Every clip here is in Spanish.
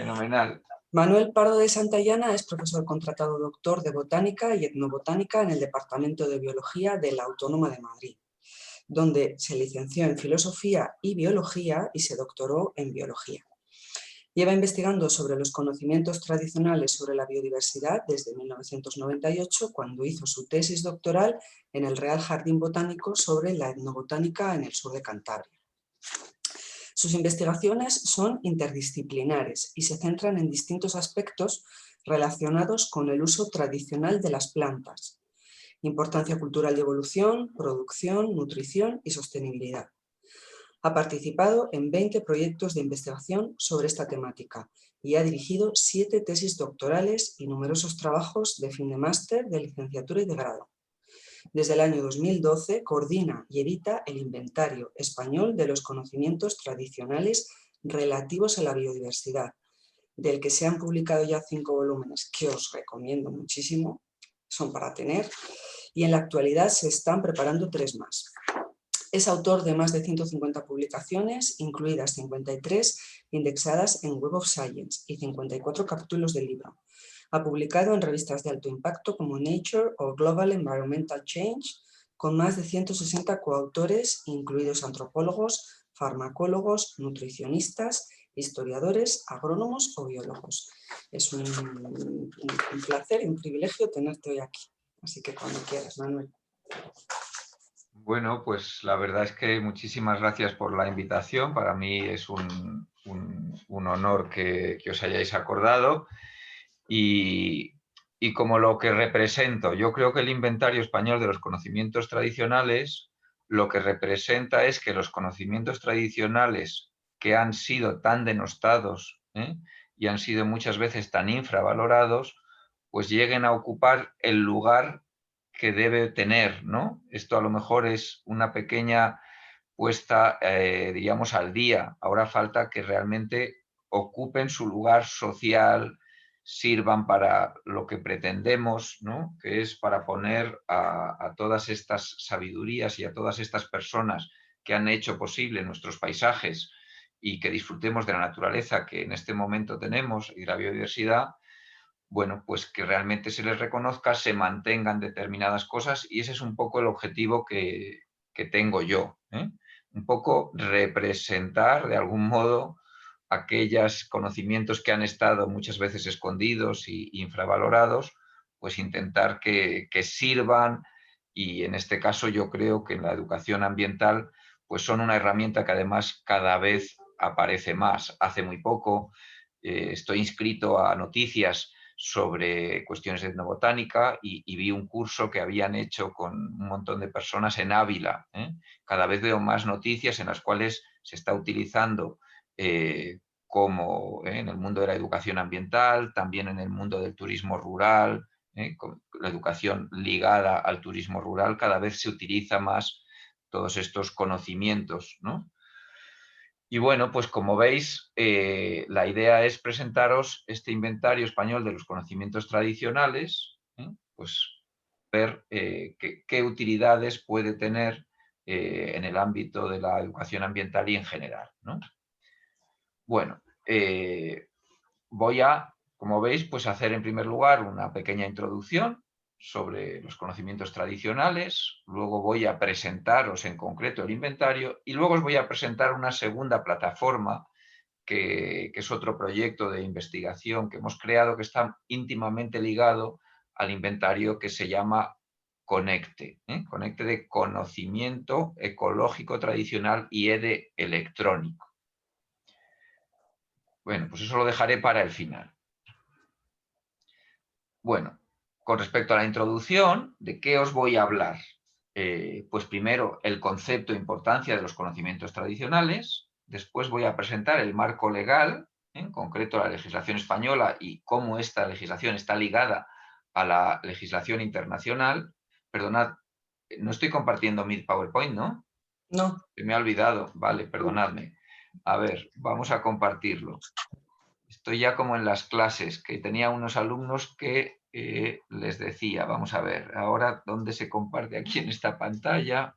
Fenomenal. Manuel Pardo de Santayana es profesor contratado doctor de Botánica y Etnobotánica en el Departamento de Biología de la Autónoma de Madrid, donde se licenció en Filosofía y Biología y se doctoró en Biología. Lleva investigando sobre los conocimientos tradicionales sobre la biodiversidad desde 1998, cuando hizo su tesis doctoral en el Real Jardín Botánico sobre la etnobotánica en el sur de Cantabria. Sus investigaciones son interdisciplinares y se centran en distintos aspectos relacionados con el uso tradicional de las plantas, importancia cultural y evolución, producción, nutrición y sostenibilidad. Ha participado en 20 proyectos de investigación sobre esta temática y ha dirigido 7 tesis doctorales y numerosos trabajos de fin de máster, de licenciatura y de grado. Desde el año 2012 coordina y edita el Inventario Español de los Conocimientos Tradicionales relativos a la biodiversidad, del que se han publicado ya 5 volúmenes que os recomiendo muchísimo, son para tener, y en la actualidad se están preparando 3 más. Es autor de más de 150 publicaciones, incluidas 53 indexadas en Web of Science y 54 capítulos del libro. Ha publicado en revistas de alto impacto como Nature o Global Environmental Change, con más de 160 coautores, incluidos antropólogos, farmacólogos, nutricionistas, historiadores, agrónomos o biólogos. Es un placer y un privilegio tenerte hoy aquí. Así que cuando quieras, Manuel. Bueno, pues la verdad es que muchísimas gracias por la invitación. Para mí es un honor que os hayáis acordado. Y como lo que represento, yo creo que el Inventario Español de los Conocimientos Tradicionales lo que representa es que los conocimientos tradicionales que han sido tan denostados y han sido muchas veces tan infravalorados, pues lleguen a ocupar el lugar que debe tener, ¿no? Esto a lo mejor es una pequeña puesta, digamos, al día. Ahora falta que realmente ocupen su lugar social, sirvan para lo que pretendemos, ¿no? Que es para poner a todas estas sabidurías y a todas estas personas que han hecho posible nuestros paisajes y que disfrutemos de la naturaleza que en este momento tenemos y la biodiversidad, bueno, pues que realmente se les reconozca, se mantengan determinadas cosas, y ese es un poco el objetivo que tengo yo, ¿eh? Un poco representar de algún modo aquellos conocimientos que han estado muchas veces escondidos y infravalorados, pues intentar que sirvan, y en este caso yo creo que en la educación ambiental pues son una herramienta que además cada vez aparece más. Hace muy poco estoy inscrito a Noticias sobre cuestiones de etnobotánica y vi un curso que habían hecho con un montón de personas en Ávila. Cada vez veo más noticias en las cuales se está utilizando como en el mundo de la educación ambiental, también en el mundo del turismo rural, con la educación ligada al turismo rural, cada vez se utiliza más todos estos conocimientos, ¿no? Y bueno, pues como veis, la idea es presentaros este Inventario Español de los Conocimientos Tradicionales, pues ver qué utilidades puede tener en el ámbito de la educación ambiental y en general, ¿no? Bueno, voy a, como veis, pues hacer en primer lugar una pequeña introducción sobre los conocimientos tradicionales, luego voy a presentaros en concreto el inventario y luego os voy a presentar una segunda plataforma que es otro proyecto de investigación que hemos creado que está íntimamente ligado al inventario, que se llama Conecte, Conecte de conocimiento ecológico tradicional y EDE electrónico. Bueno, pues eso lo dejaré para el final. Bueno, con respecto a la introducción, ¿de qué os voy a hablar? Pues primero el concepto e importancia de los conocimientos tradicionales, después voy a presentar el marco legal, en concreto la legislación española y cómo esta legislación está ligada a la legislación internacional. Perdonad, no estoy compartiendo mi PowerPoint, ¿no? No. Se me ha olvidado, vale, perdonadme. A ver, vamos a compartirlo. Estoy ya como en las clases, que tenía unos alumnos que les decía, vamos a ver, ahora dónde se comparte aquí en esta pantalla.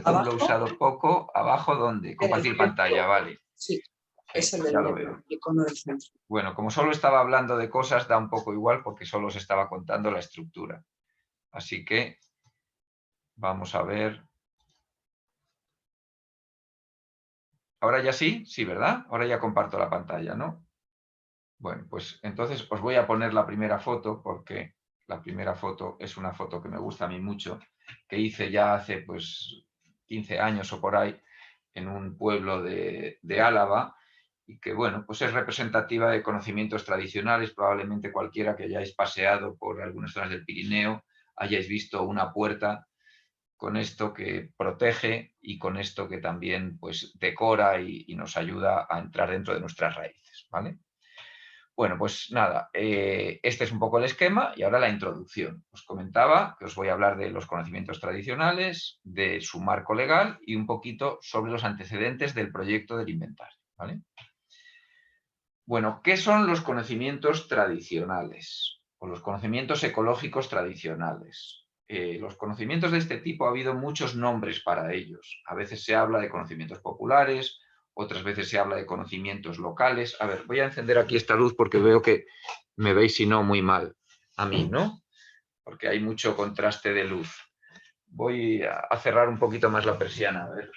Zoom lo he usado poco. ¿Abajo dónde? Compartir pantalla, vale. Sí. Es el ya del lo medio, veo. el icono del centro. Bueno, como solo estaba hablando de cosas, da un poco igual porque solo os estaba contando la estructura. Así que vamos a ver. Ahora ya sí, sí, ¿verdad? Ahora ya comparto la pantalla, ¿no? Bueno, pues entonces os voy a poner la primera foto porque la primera foto es una foto que me gusta a mí mucho, que hice ya hace pues 15 años o por ahí en un pueblo de Álava y que, bueno, pues es representativa de conocimientos tradicionales. Probablemente cualquiera que hayáis paseado por algunas zonas del Pirineo hayáis visto una puerta con esto que protege y con esto que también pues decora y nos ayuda a entrar dentro de nuestras raíces, ¿vale? Bueno, pues nada, este es un poco el esquema y ahora la introducción. Os comentaba que os voy a hablar de los conocimientos tradicionales, de su marco legal y un poquito sobre los antecedentes del proyecto del inventario, ¿vale? Bueno, ¿qué son los conocimientos tradicionales o los conocimientos ecológicos tradicionales? Los conocimientos de este tipo ha habido muchos nombres para ellos. A veces se habla de conocimientos populares, otras veces se habla de conocimientos locales. A ver, voy a encender aquí esta luz porque veo que me veis, si no, muy mal a mí, ¿no? Porque hay mucho contraste de luz. Voy a cerrar un poquito más la persiana, a ver.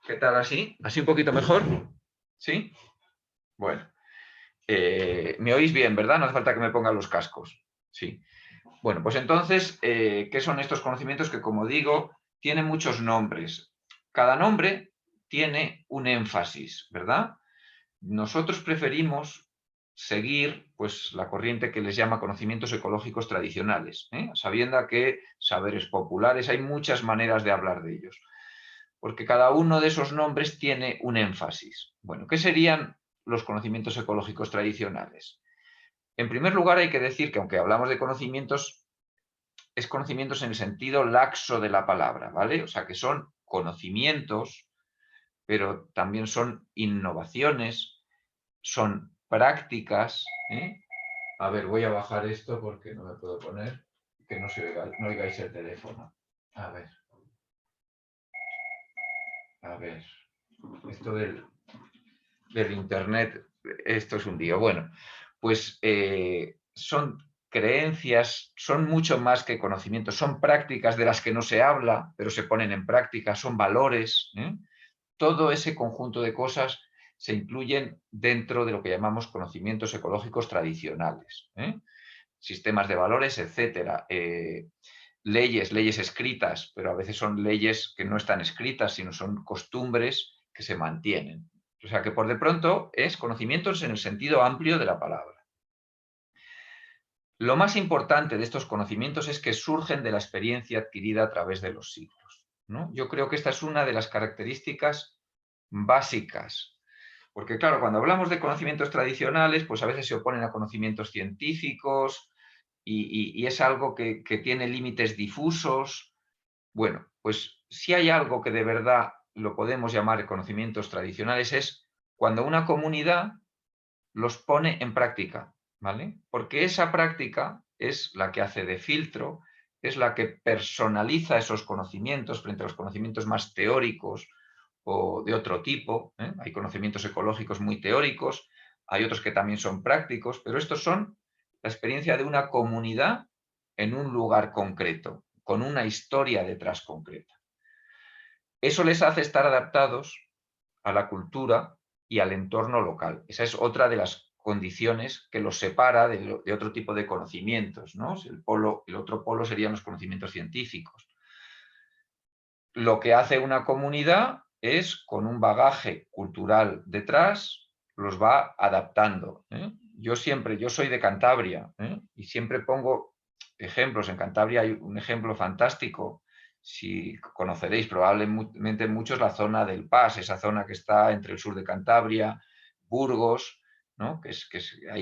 ¿Qué tal así? ¿Así un poquito mejor? ¿Sí? Bueno. ¿Me oís bien, verdad? No hace falta que me pongan los cascos. Sí. Bueno, pues entonces, ¿qué son estos conocimientos que, como digo, tienen muchos nombres? Cada nombre tiene un énfasis, ¿verdad? Nosotros preferimos seguir pues, la corriente que les llama conocimientos ecológicos tradicionales, sabiendo que saberes populares, hay muchas maneras de hablar de ellos, porque cada uno de esos nombres tiene un énfasis. Bueno, ¿qué serían los conocimientos ecológicos tradicionales? En primer lugar, hay que decir que aunque hablamos de conocimientos, es conocimientos en el sentido laxo de la palabra, ¿vale? O sea, que son conocimientos, pero también son innovaciones, son prácticas. A ver, voy a bajar esto porque no me puedo poner, que no se oiga, no oigáis el teléfono. A ver, esto del internet, esto es un lío. Bueno, pues son creencias, son mucho más que conocimientos, son prácticas de las que no se habla, pero se ponen en práctica, son valores. Todo ese conjunto de cosas se incluyen dentro de lo que llamamos conocimientos ecológicos tradicionales. Sistemas de valores, etcétera. Leyes escritas, pero a veces son leyes que no están escritas, sino son costumbres que se mantienen. O sea que por de pronto es conocimientos en el sentido amplio de la palabra. Lo más importante de estos conocimientos es que surgen de la experiencia adquirida a través de los siglos, ¿no? Yo creo que esta es una de las características básicas, porque claro, cuando hablamos de conocimientos tradicionales, pues a veces se oponen a conocimientos científicos y es algo que tiene límites difusos. Bueno, pues si hay algo que de verdad lo podemos llamar conocimientos tradicionales es cuando una comunidad los pone en práctica, ¿vale? Porque esa práctica es la que hace de filtro, es la que personaliza esos conocimientos frente a los conocimientos más teóricos o de otro tipo. Hay conocimientos ecológicos muy teóricos, hay otros que también son prácticos, pero estos son la experiencia de una comunidad en un lugar concreto, con una historia detrás concreta. Eso les hace estar adaptados a la cultura y al entorno local. Esa es otra de las condiciones que los separa de otro tipo de conocimientos, ¿no? El otro polo serían los conocimientos científicos. Lo que hace una comunidad es, con un bagaje cultural detrás, los va adaptando. Yo soy de Cantabria, y siempre pongo ejemplos. En Cantabria hay un ejemplo fantástico. Si conoceréis probablemente muchos la zona del Pas, esa zona que está entre el sur de Cantabria, Burgos, ¿no?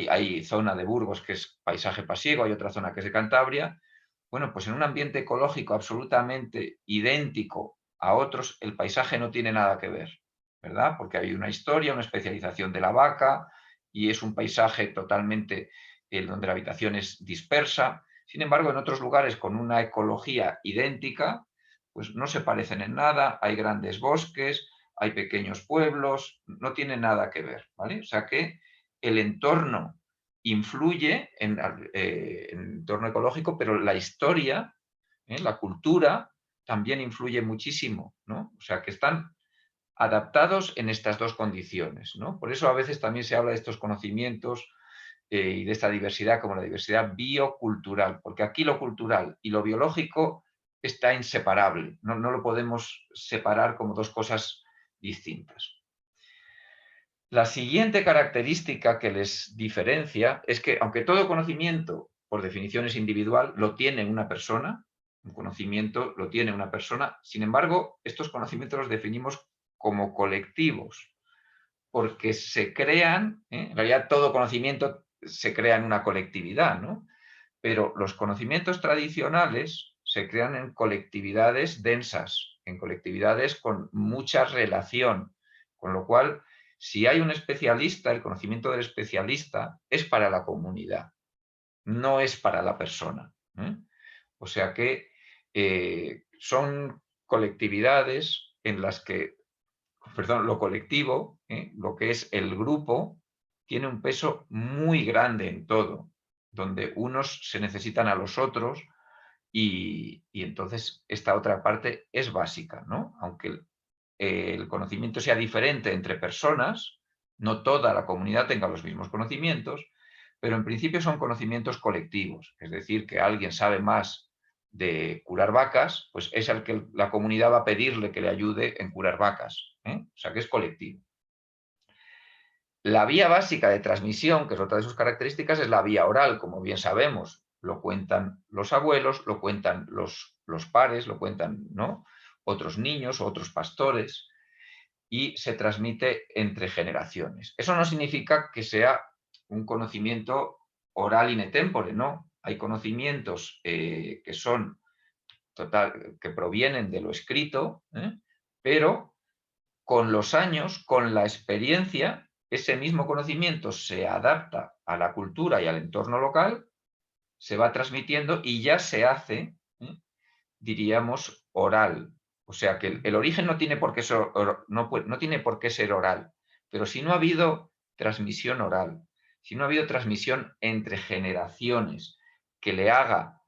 Hay zona de Burgos que es paisaje pasiego, hay otra zona que es de Cantabria. Bueno, pues en un ambiente ecológico absolutamente idéntico a otros, el paisaje no tiene nada que ver, ¿verdad? Porque hay una historia, una especialización de la vaca y es un paisaje totalmente donde la habitación es dispersa. Sin embargo, en otros lugares con una ecología idéntica, pues no se parecen en nada, hay grandes bosques, hay pequeños pueblos, no tiene nada que ver, ¿vale? O sea que el entorno influye en el entorno ecológico, pero la historia, la cultura, también influye muchísimo, ¿no? O sea que están adaptados en estas dos condiciones, ¿no? Por eso a veces también se habla de estos conocimientos y de esta diversidad como la diversidad biocultural, porque aquí lo cultural y lo biológico está inseparable, no lo podemos separar como dos cosas distintas. La siguiente característica que les diferencia es que, aunque todo conocimiento, por definición, es individual, lo tiene una persona, un conocimiento lo tiene una persona, sin embargo, estos conocimientos los definimos como colectivos, porque se crean, en realidad todo conocimiento se crea en una colectividad, ¿no? Pero los conocimientos tradicionales se crean en colectividades densas, en colectividades con mucha relación, con lo cual, si hay un especialista, el conocimiento del especialista es para la comunidad, no es para la persona, ¿eh? O sea que son colectividades en las que, perdón, lo colectivo, lo que es el grupo, tiene un peso muy grande en todo, donde unos se necesitan a los otros y entonces esta otra parte es básica, ¿no? Aunque el conocimiento sea diferente entre personas, no toda la comunidad tenga los mismos conocimientos, pero en principio son conocimientos colectivos, es decir, que alguien sabe más de curar vacas, pues es al que la comunidad va a pedirle que le ayude en curar vacas, ¿eh? O sea que es colectivo. La vía básica de transmisión, que es otra de sus características, es la vía oral, como bien sabemos. Lo cuentan los abuelos, lo cuentan los pares, lo cuentan, ¿no?, otros niños, otros pastores, y se transmite entre generaciones. Eso no significa que sea un conocimiento oral in tempore, no. Hay conocimientos que son que provienen de lo escrito, pero con los años, con la experiencia, ese mismo conocimiento se adapta a la cultura y al entorno local, se va transmitiendo y ya se hace, diríamos, oral. O sea que el origen no tiene por qué ser, no tiene por qué ser oral, pero si no ha habido transmisión oral, si no ha habido transmisión entre generaciones que le haga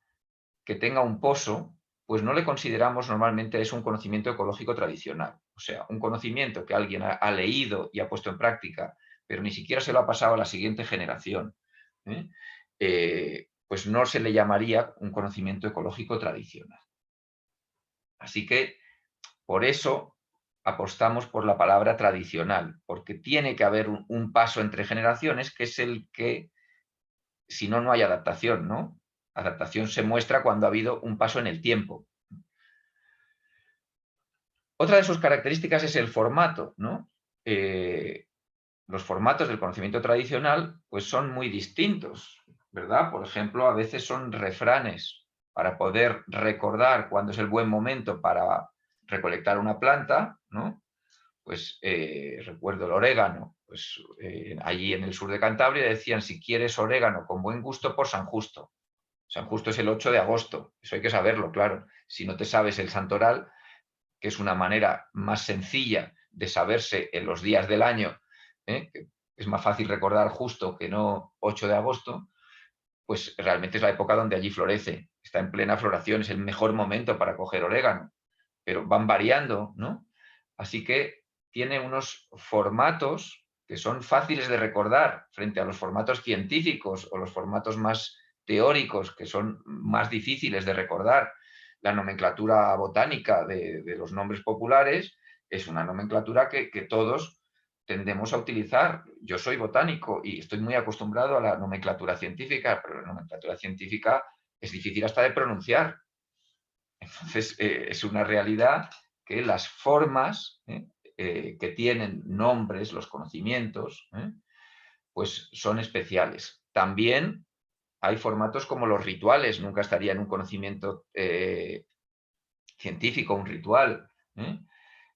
que tenga un pozo, pues no le consideramos normalmente es un conocimiento ecológico tradicional. O sea, un conocimiento que alguien ha leído y ha puesto en práctica, pero ni siquiera se lo ha pasado a la siguiente generación, pues no se le llamaría un conocimiento ecológico tradicional. Así que, por eso, apostamos por la palabra tradicional, porque tiene que haber un paso entre generaciones, que es el que, si no, no hay adaptación, ¿no? Adaptación se muestra cuando ha habido un paso en el tiempo. Otra de sus características es el formato, ¿no? Los formatos del conocimiento tradicional pues son muy distintos, ¿verdad? Por ejemplo, a veces son refranes para poder recordar cuándo es el buen momento para recolectar una planta, ¿no? Pues recuerdo el orégano, pues allí en el sur de Cantabria decían: si quieres orégano con buen gusto, por San Justo. San Justo es el 8 de agosto, eso hay que saberlo, claro. Si no te sabes el santoral, que es una manera más sencilla de saberse en los días del año, que es más fácil recordar justo que no 8 de agosto, pues realmente es la época donde allí florece, está en plena floración, es el mejor momento para coger orégano, pero van variando, ¿no? Así que tiene unos formatos que son fáciles de recordar frente a los formatos científicos o los formatos más teóricos, que son más difíciles de recordar. La nomenclatura botánica de los nombres populares es una nomenclatura que todos tendemos a utilizar. Yo soy botánico y estoy muy acostumbrado a la nomenclatura científica, pero la nomenclatura científica es difícil hasta de pronunciar. Entonces, es una realidad que las formas que tienen nombres, los conocimientos, pues son especiales. También hay formatos como los rituales, nunca estaría en un conocimiento científico, un ritual.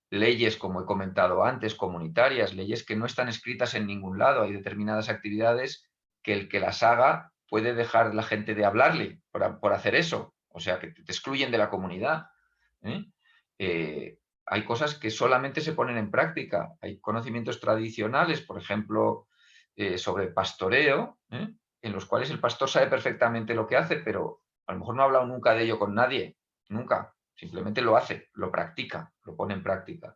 Leyes, como he comentado antes, comunitarias, leyes que no están escritas en ningún lado. Hay determinadas actividades que el que las haga puede dejar la gente de hablarle por hacer eso. O sea, que te excluyen de la comunidad. hay cosas que solamente se ponen en práctica. Hay conocimientos tradicionales, por ejemplo, sobre pastoreo, en los cuales el pastor sabe perfectamente lo que hace, pero a lo mejor no ha hablado nunca de ello con nadie, nunca. Simplemente lo hace, lo practica, lo pone en práctica.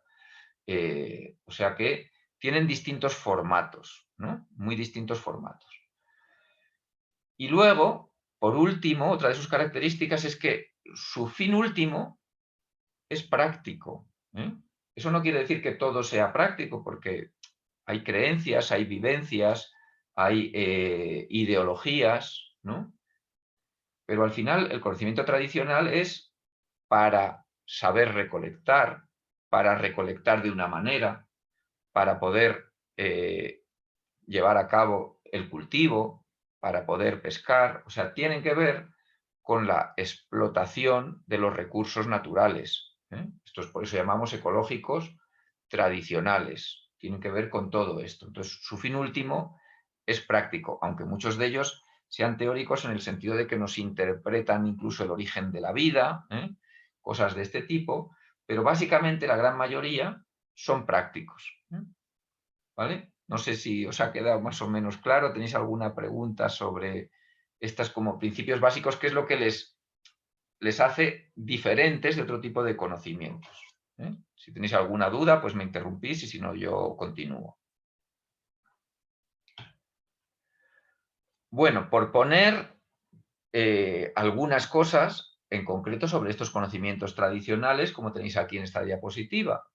O sea que tienen distintos formatos, ¿no? Muy distintos formatos. Y luego, por último, otra de sus características es que su fin último es práctico. Eso no quiere decir que todo sea práctico, porque hay creencias, hay vivencias, hay ideologías, ¿no? Pero al final el conocimiento tradicional es para saber recolectar, para recolectar de una manera, para poder llevar a cabo el cultivo, para poder pescar. O sea, tienen que ver con la explotación de los recursos naturales. Esto es por eso llamamos ecológicos tradicionales. Tienen que ver con todo esto. Entonces, su fin último es práctico, aunque muchos de ellos sean teóricos en el sentido de que nos interpretan incluso el origen de la vida, cosas de este tipo, pero básicamente la gran mayoría son prácticos. ¿Vale? No sé si os ha quedado más o menos claro. ¿Tenéis alguna pregunta sobre estas como principios básicos? ¿Qué es lo que les hace diferentes de otro tipo de conocimientos? Si tenéis alguna duda, pues me interrumpís y si no, yo continúo. Bueno, por poner algunas cosas en concreto sobre estos conocimientos tradicionales, como tenéis aquí en esta diapositiva.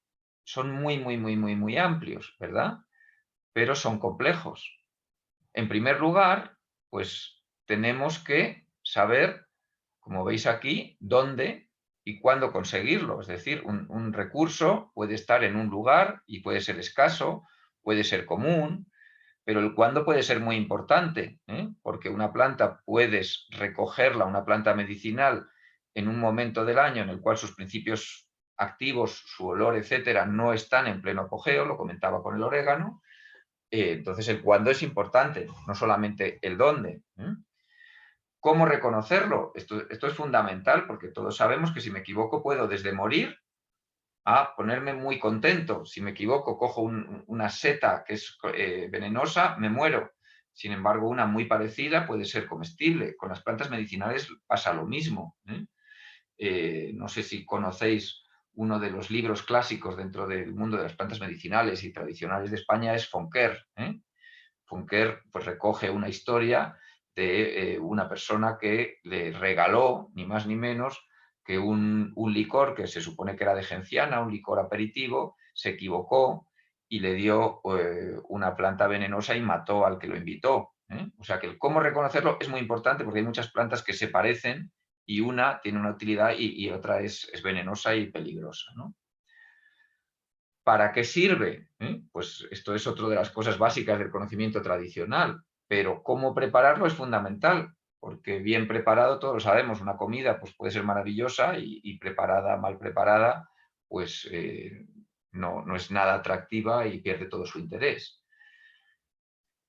Son muy, muy, muy, muy, muy amplios, ¿verdad? Pero son complejos. En primer lugar, pues tenemos que saber, como veis aquí, dónde y cuándo conseguirlo. Es decir, un recurso puede estar en un lugar y puede ser escaso, puede ser común, pero el cuándo puede ser muy importante, porque una planta puedes recogerla, una planta medicinal, en un momento del año en el cual sus principios activos, su olor, etcétera, no están en pleno apogeo, lo comentaba con el orégano. Entonces el cuándo es importante, no solamente el dónde. ¿Cómo reconocerlo? Esto es fundamental porque todos sabemos que si me equivoco puedo desde morir a ponerme muy contento. Si me equivoco, cojo una seta que es venenosa, me muero. Sin embargo, una muy parecida puede ser comestible. Con las plantas medicinales pasa lo mismo. No sé si conocéis uno de los libros clásicos dentro del mundo de las plantas medicinales y tradicionales de España, es Fonquer. Fonquer pues, recoge una historia de una persona que le regaló, ni más ni menos, que un licor que se supone que era de genciana, un licor aperitivo, se equivocó y le dio una planta venenosa y mató al que lo invitó. O sea que el cómo reconocerlo es muy importante porque hay muchas plantas que se parecen y una tiene una utilidad y otra es venenosa y peligrosa, ¿no? ¿Para qué sirve? Pues esto es otra de las cosas básicas del conocimiento tradicional, pero cómo prepararlo es fundamental, porque bien preparado, todos lo sabemos, una comida pues, puede ser maravillosa y preparada, mal preparada, pues no es nada atractiva y pierde todo su interés.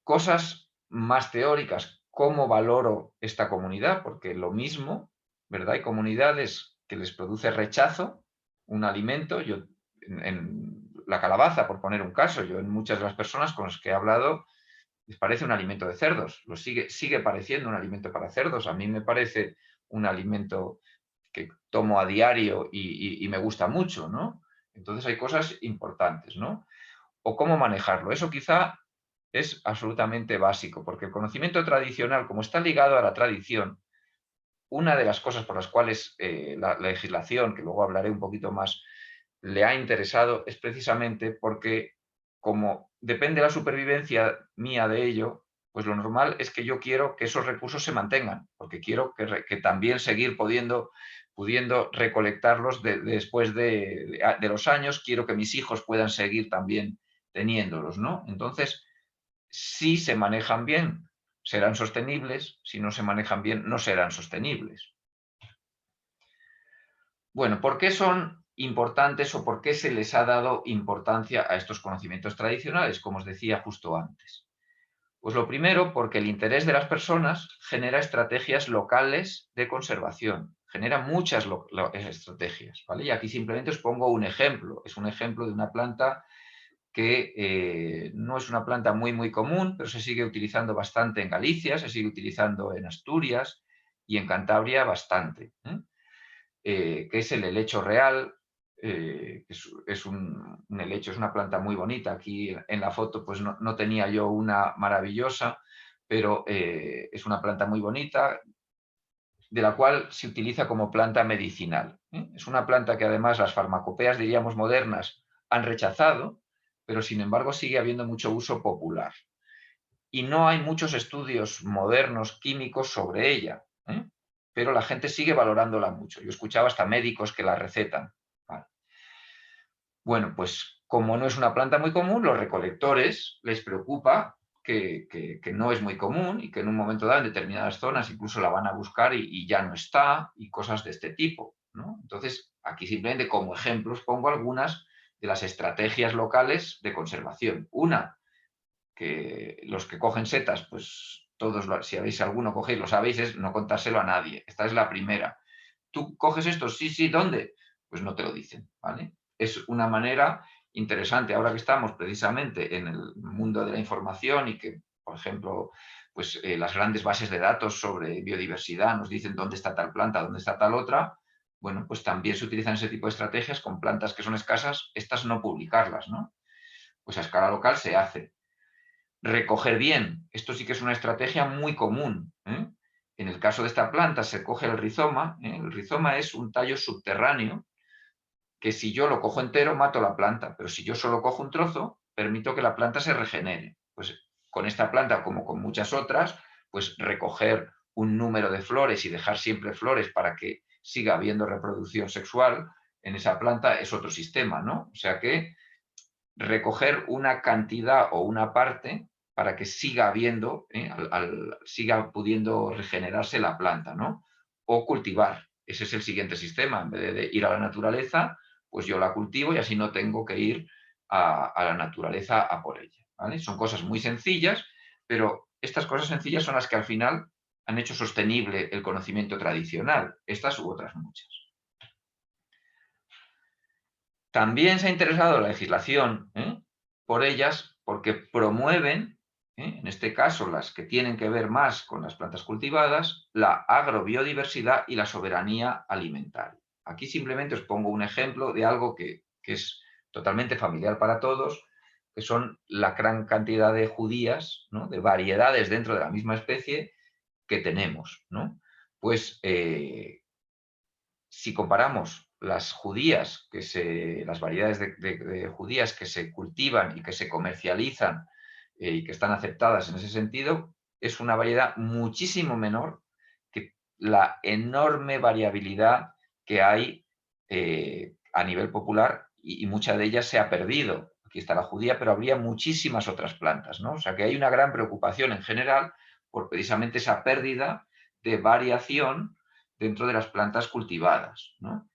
Cosas más teóricas, ¿cómo valoro esta comunidad? Porque lo mismo, ¿verdad? Hay comunidades que les produce rechazo un alimento. Yo en la calabaza, por poner un caso, yo en muchas de las personas con las que he hablado les parece un alimento de cerdos, sigue pareciendo un alimento para cerdos. A mí me parece un alimento que tomo a diario y me gusta mucho, ¿no? Entonces hay cosas importantes, ¿no? O cómo manejarlo. Eso quizá es absolutamente básico, porque el conocimiento tradicional, como está ligado a la tradición, una de las cosas por las cuales la legislación, que luego hablaré un poquito más, le ha interesado es precisamente porque como depende la supervivencia mía de ello, pues lo normal es que yo quiero que esos recursos se mantengan, porque quiero que también seguir pudiendo recolectarlos después de los años, quiero que mis hijos puedan seguir también teniéndolos, ¿no? Entonces, si se manejan bien, serán sostenibles, si no se manejan bien, no serán sostenibles. Bueno, ¿por qué son importantes o por qué se les ha dado importancia a estos conocimientos tradicionales, como os decía justo antes? Pues lo primero, porque el interés de las personas genera estrategias locales de conservación, genera muchas estrategias, ¿vale? Y aquí simplemente os pongo un ejemplo. Es un ejemplo de una planta que no es una planta muy común, pero se sigue utilizando bastante en Galicia, se sigue utilizando en Asturias y en Cantabria bastante, que es el helecho real. Es un helecho, es una planta muy bonita. Aquí en la foto pues no tenía yo una maravillosa, pero es una planta muy bonita, de la cual se utiliza como planta medicinal. Es una planta que además las farmacopeas, diríamos, modernas han rechazado, pero sin embargo sigue habiendo mucho uso popular. Y no hay muchos estudios modernos químicos sobre ella, pero la gente sigue valorándola mucho. Yo escuchaba hasta médicos que la recetan. Vale. Bueno, pues como no es una planta muy común, los recolectores les preocupa que no es muy común y que en un momento dado en determinadas zonas incluso la van a buscar y ya no está y cosas de este tipo, ¿no? Entonces, aquí simplemente como ejemplos pongo algunas de las estrategias locales de conservación. Una, que los que cogen setas, pues todos, si habéis alguno cogéis, lo sabéis, es no contárselo a nadie. Esta es la primera. ¿Tú coges esto? Sí, ¿dónde? Pues no te lo dicen, ¿vale? Es una manera interesante, ahora que estamos precisamente en el mundo de la información y que, por ejemplo, pues las grandes bases de datos sobre biodiversidad nos dicen dónde está tal planta, dónde está tal otra. Bueno, pues también se utilizan ese tipo de estrategias con plantas que son escasas, estas no publicarlas, ¿no? Pues a escala local se hace. Recoger bien, esto sí que es una estrategia muy común. En el caso de esta planta se coge el rizoma. El rizoma es un tallo subterráneo que si yo lo cojo entero mato la planta, pero si yo solo cojo un trozo, permito que la planta se regenere. Pues con esta planta, como con muchas otras, pues recoger un número de flores y dejar siempre flores para que siga habiendo reproducción sexual en esa planta es otro sistema, ¿no? O sea que recoger una cantidad o una parte para que siga habiendo, siga pudiendo regenerarse la planta, ¿no? O cultivar. Ese es el siguiente sistema. En vez de ir a la naturaleza, pues yo la cultivo y así no tengo que ir a la naturaleza a por ella, ¿vale? Son cosas muy sencillas, pero estas cosas sencillas son las que al final han hecho sostenible el conocimiento tradicional, estas u otras muchas. También se ha interesado la legislación por ellas porque promueven, en este caso las que tienen que ver más con las plantas cultivadas, la agrobiodiversidad y la soberanía alimentaria. Aquí simplemente os pongo un ejemplo de algo que es totalmente familiar para todos, que son la gran cantidad de judías, ¿no?, de variedades dentro de la misma especie que tenemos, ¿no? Pues si comparamos las judías, las variedades de judías que se cultivan y que se comercializan y que están aceptadas en ese sentido, es una variedad muchísimo menor que la enorme variabilidad que hay a nivel popular y mucha de ellas se ha perdido. Aquí está la judía, pero habría muchísimas otras plantas, ¿no? O sea que hay una gran preocupación en general por precisamente esa pérdida de variación dentro de las plantas cultivadas, ¿no?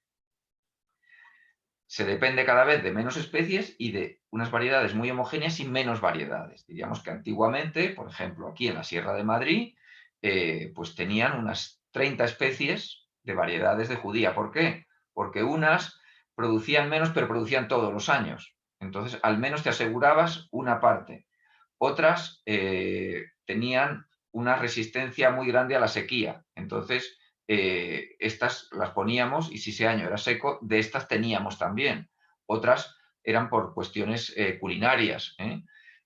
Se depende cada vez de menos especies y de unas variedades muy homogéneas y menos variedades. Diríamos que antiguamente, por ejemplo, aquí en la Sierra de Madrid, pues tenían unas 30 especies de variedades de judía. ¿Por qué? Porque unas producían menos, pero producían todos los años. Entonces, al menos te asegurabas una parte. Otras tenían una resistencia muy grande a la sequía. Entonces, estas las poníamos y si ese año era seco, de estas teníamos también. Otras eran por cuestiones culinarias.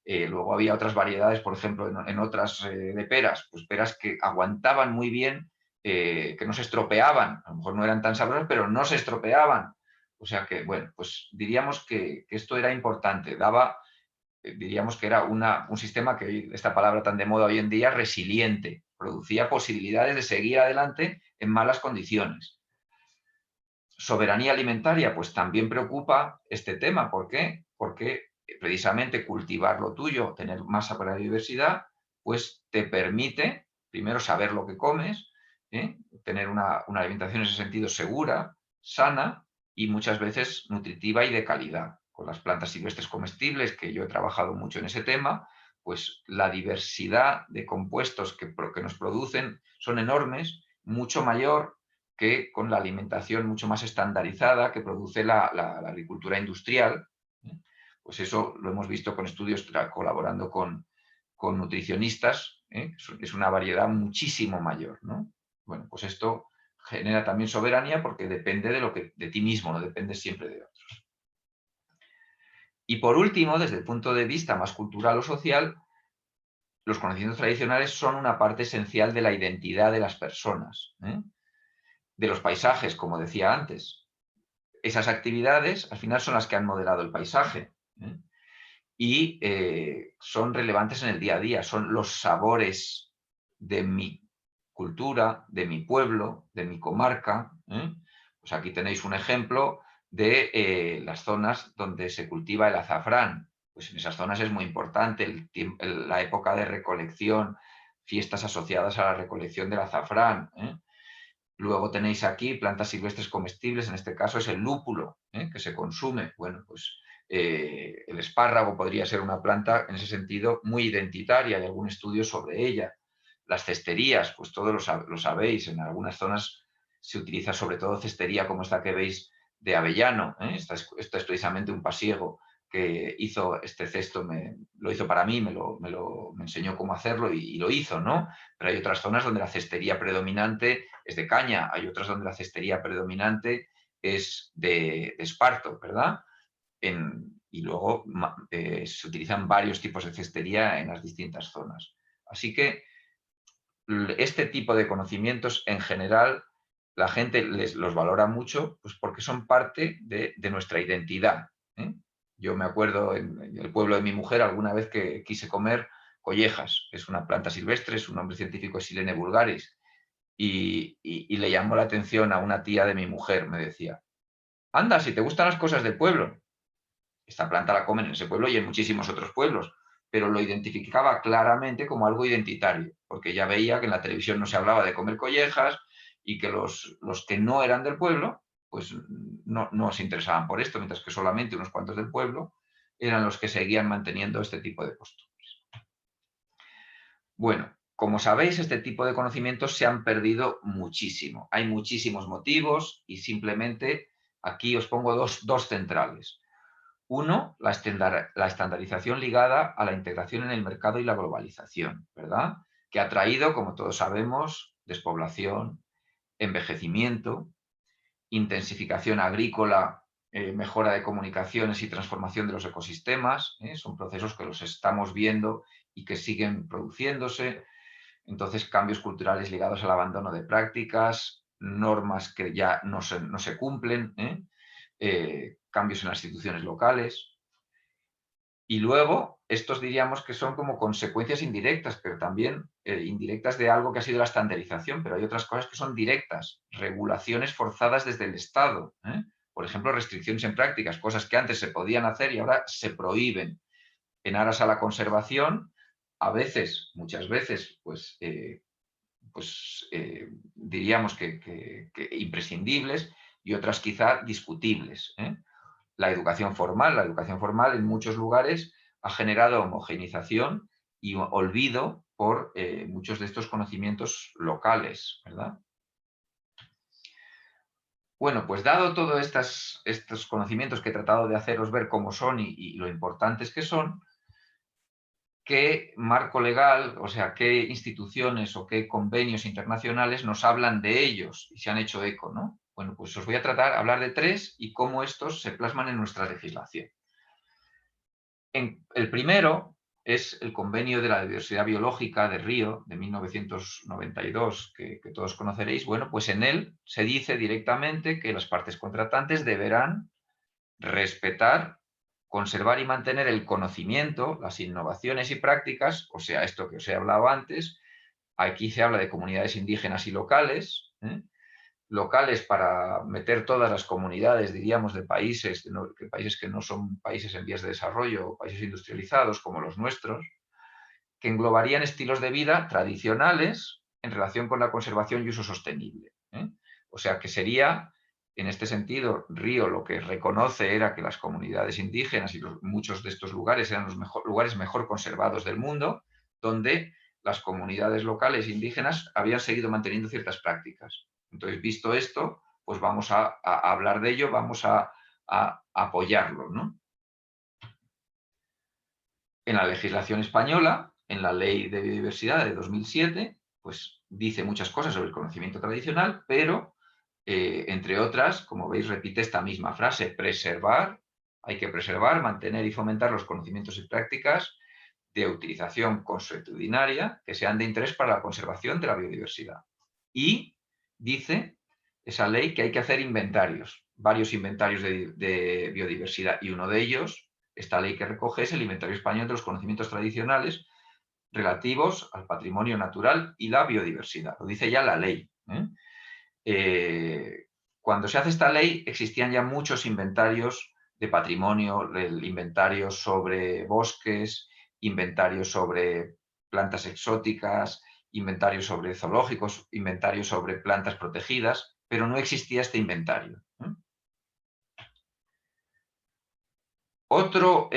Luego había otras variedades, por ejemplo, en otras de peras, pues peras que aguantaban muy bien, que no se estropeaban. A lo mejor no eran tan sabrosas, pero no se estropeaban. O sea que, bueno, pues diríamos que esto era importante, diríamos que era un sistema que esta palabra tan de moda hoy en día, resiliente, producía posibilidades de seguir adelante en malas condiciones. Soberanía alimentaria, pues también preocupa este tema. ¿Por qué? Porque precisamente cultivar lo tuyo, tener más biodiversidad, pues te permite, primero, saber lo que comes, tener una alimentación en ese sentido segura, sana y muchas veces nutritiva y de calidad. Con las plantas silvestres comestibles, que yo he trabajado mucho en ese tema, pues la diversidad de compuestos que nos producen son enormes, mucho mayor que con la alimentación mucho más estandarizada que produce la agricultura industrial. Pues eso lo hemos visto con estudios colaborando con nutricionistas, es una variedad muchísimo mayor, ¿no? Bueno, pues esto genera también soberanía porque depende de ti mismo, no depende siempre de otros. Y por último, desde el punto de vista más cultural o social, los conocimientos tradicionales son una parte esencial de la identidad de las personas, de los paisajes, como decía antes. Esas actividades al final son las que han modelado el paisaje, y son relevantes en el día a día, son los sabores de mi cultura, de mi pueblo, de mi comarca. Pues aquí tenéis un ejemplo de las zonas donde se cultiva el azafrán. Pues en esas zonas es muy importante la época de recolección, fiestas asociadas a la recolección del azafrán. Luego tenéis aquí plantas silvestres comestibles, en este caso es el lúpulo, que se consume. Bueno, pues el espárrago podría ser una planta en ese sentido muy identitaria, hay algún estudio sobre ella. Las cesterías, pues todos lo sabéis, en algunas zonas se utiliza sobre todo cestería como esta que veis de Avellano. Esta es precisamente un pasiego que hizo este cesto, lo hizo para mí, me enseñó cómo hacerlo y lo hizo, ¿no? Pero hay otras zonas donde la cestería predominante es de caña, hay otras donde la cestería predominante es de esparto, ¿verdad? Y luego se utilizan varios tipos de cestería en las distintas zonas. Así que este tipo de conocimientos en general la gente los valora mucho, pues porque son parte de nuestra identidad. Yo me acuerdo en el pueblo de mi mujer alguna vez que quise comer collejas, que es una planta silvestre, su nombre científico es Silene vulgaris, y le llamó la atención a una tía de mi mujer, me decía, anda, si te gustan las cosas del pueblo. Esta planta la comen en ese pueblo y en muchísimos otros pueblos, pero lo identificaba claramente como algo identitario, porque ya veía que en la televisión no se hablaba de comer collejas y que los que no eran del pueblo, pues no se interesaban por esto, mientras que solamente unos cuantos del pueblo eran los que seguían manteniendo este tipo de costumbres. Bueno, como sabéis, este tipo de conocimientos se han perdido muchísimo. Hay muchísimos motivos y simplemente aquí os pongo dos centrales. Uno, la estandarización ligada a la integración en el mercado y la globalización, ¿verdad? Que ha traído, como todos sabemos, despoblación, envejecimiento, intensificación agrícola, mejora de comunicaciones y transformación de los ecosistemas. Son procesos que los estamos viendo y que siguen produciéndose. Entonces, cambios culturales ligados al abandono de prácticas, normas que ya no se cumplen, cambios en las instituciones locales. Y luego, estos diríamos que son como consecuencias indirectas, pero también indirectas de algo que ha sido la estandarización, pero hay otras cosas que son directas, regulaciones forzadas desde el Estado. Por ejemplo, restricciones en prácticas, cosas que antes se podían hacer y ahora se prohíben en aras a la conservación, a veces, muchas veces, diríamos que imprescindibles y otras quizá discutibles. La educación formal en muchos lugares ha generado homogeneización y olvido por muchos de estos conocimientos locales, ¿verdad? Bueno, pues dado todos estos conocimientos que he tratado de haceros ver cómo son y lo importantes que son, ¿qué marco legal, o sea, qué instituciones o qué convenios internacionales nos hablan de ellos y se han hecho eco, ¿no? Bueno, pues os voy a hablar de tres y cómo estos se plasman en nuestra legislación. El primero es el Convenio de la Diversidad Biológica de Río de 1992, que todos conoceréis. Bueno, pues en él se dice directamente que las partes contratantes deberán respetar, conservar y mantener el conocimiento, las innovaciones y prácticas, o sea, esto que os he hablado antes. Aquí se habla de comunidades indígenas y locales, locales para meter todas las comunidades, diríamos, de países que no son países en vías de desarrollo o países industrializados como los nuestros, que englobarían estilos de vida tradicionales en relación con la conservación y uso sostenible. O sea, que sería, en este sentido, Río lo que reconoce era que las comunidades indígenas y muchos de estos lugares eran los lugares mejor conservados del mundo, donde las comunidades locales indígenas habían seguido manteniendo ciertas prácticas, Entonces, visto esto, pues vamos a hablar de ello, vamos a apoyarlo, ¿no? En la legislación española, en la Ley de Biodiversidad de 2007, pues dice muchas cosas sobre el conocimiento tradicional, pero, entre otras, como veis, repite esta misma frase: preservar, hay que preservar, mantener y fomentar los conocimientos y prácticas de utilización consuetudinaria que sean de interés para la conservación de la biodiversidad. Y dice esa ley que hay que hacer inventarios, varios inventarios de biodiversidad, y uno de ellos, esta ley que recoge, es el Inventario Español de los Conocimientos Tradicionales relativos al patrimonio natural y la biodiversidad. Lo dice ya la ley. Cuando se hace esta ley existían ya muchos inventarios de patrimonio, el inventario sobre bosques, inventarios sobre plantas exóticas, inventarios sobre zoológicos, inventarios sobre plantas protegidas, pero no existía este inventario. Otro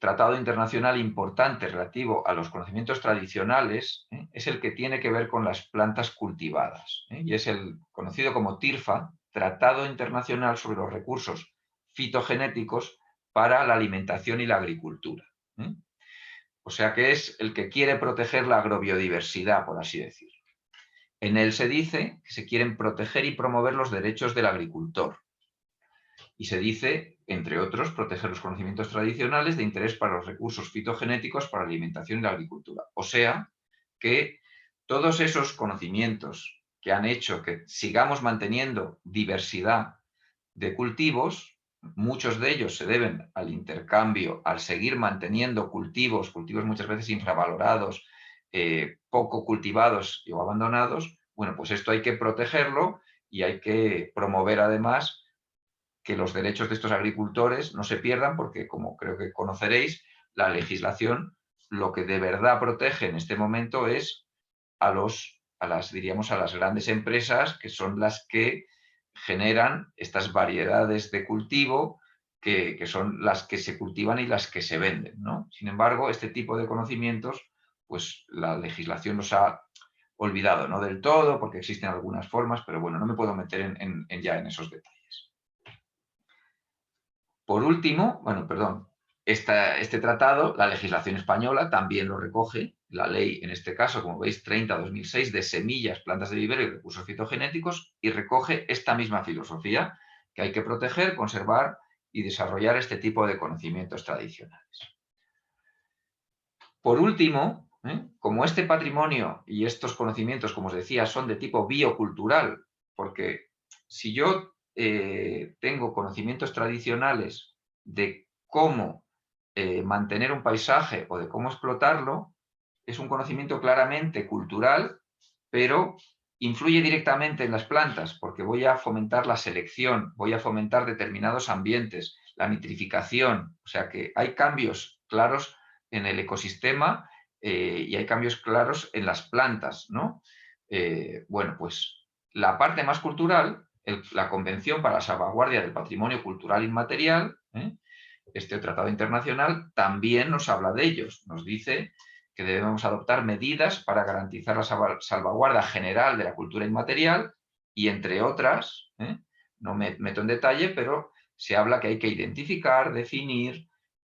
tratado internacional importante relativo a los conocimientos tradicionales es el que tiene que ver con las plantas cultivadas, y es el conocido como TIRFA, Tratado Internacional sobre los Recursos Fitogenéticos para la Alimentación y la Agricultura. O sea que es el que quiere proteger la agrobiodiversidad, por así decirlo. En él se dice que se quieren proteger y promover los derechos del agricultor. Y se dice, entre otros, proteger los conocimientos tradicionales de interés para los recursos fitogenéticos para la alimentación y la agricultura. O sea, que todos esos conocimientos que han hecho que sigamos manteniendo diversidad de cultivos, muchos de ellos se deben al intercambio, al seguir manteniendo cultivos muchas veces infravalorados, poco cultivados o abandonados. Bueno, pues esto hay que protegerlo y hay que promover además que los derechos de estos agricultores no se pierdan, porque, como creo que conoceréis, la legislación lo que de verdad protege en este momento es a las grandes empresas, que son las que generan estas variedades de cultivo, que son las que se cultivan y las que se venden, ¿no? Sin embargo, este tipo de conocimientos, pues la legislación los ha olvidado, no del todo, porque existen algunas formas, pero bueno, no me puedo meter ya en esos detalles. Por último, bueno, perdón, este tratado, la legislación española también lo recoge, la ley, en este caso, como veis, 30/2006, de semillas, plantas de vivero y recursos fitogenéticos, y recoge esta misma filosofía, que hay que proteger, conservar y desarrollar este tipo de conocimientos tradicionales. Por último, como este patrimonio y estos conocimientos, como os decía, son de tipo biocultural, porque si yo tengo conocimientos tradicionales de cómo mantener un paisaje o de cómo explotarlo, es un conocimiento claramente cultural, pero influye directamente en las plantas, porque voy a fomentar la selección, voy a fomentar determinados ambientes, la nitrificación, o sea que hay cambios claros en el ecosistema y hay cambios claros en las plantas, ¿no? Bueno, pues la parte más cultural, la Convención para la Salvaguardia del Patrimonio Cultural Inmaterial, este tratado internacional, también nos habla de ellos. Nos dice que debemos adoptar medidas para garantizar la salvaguarda general de la cultura inmaterial y, entre otras, no me meto en detalle, pero se habla que hay que identificar, definir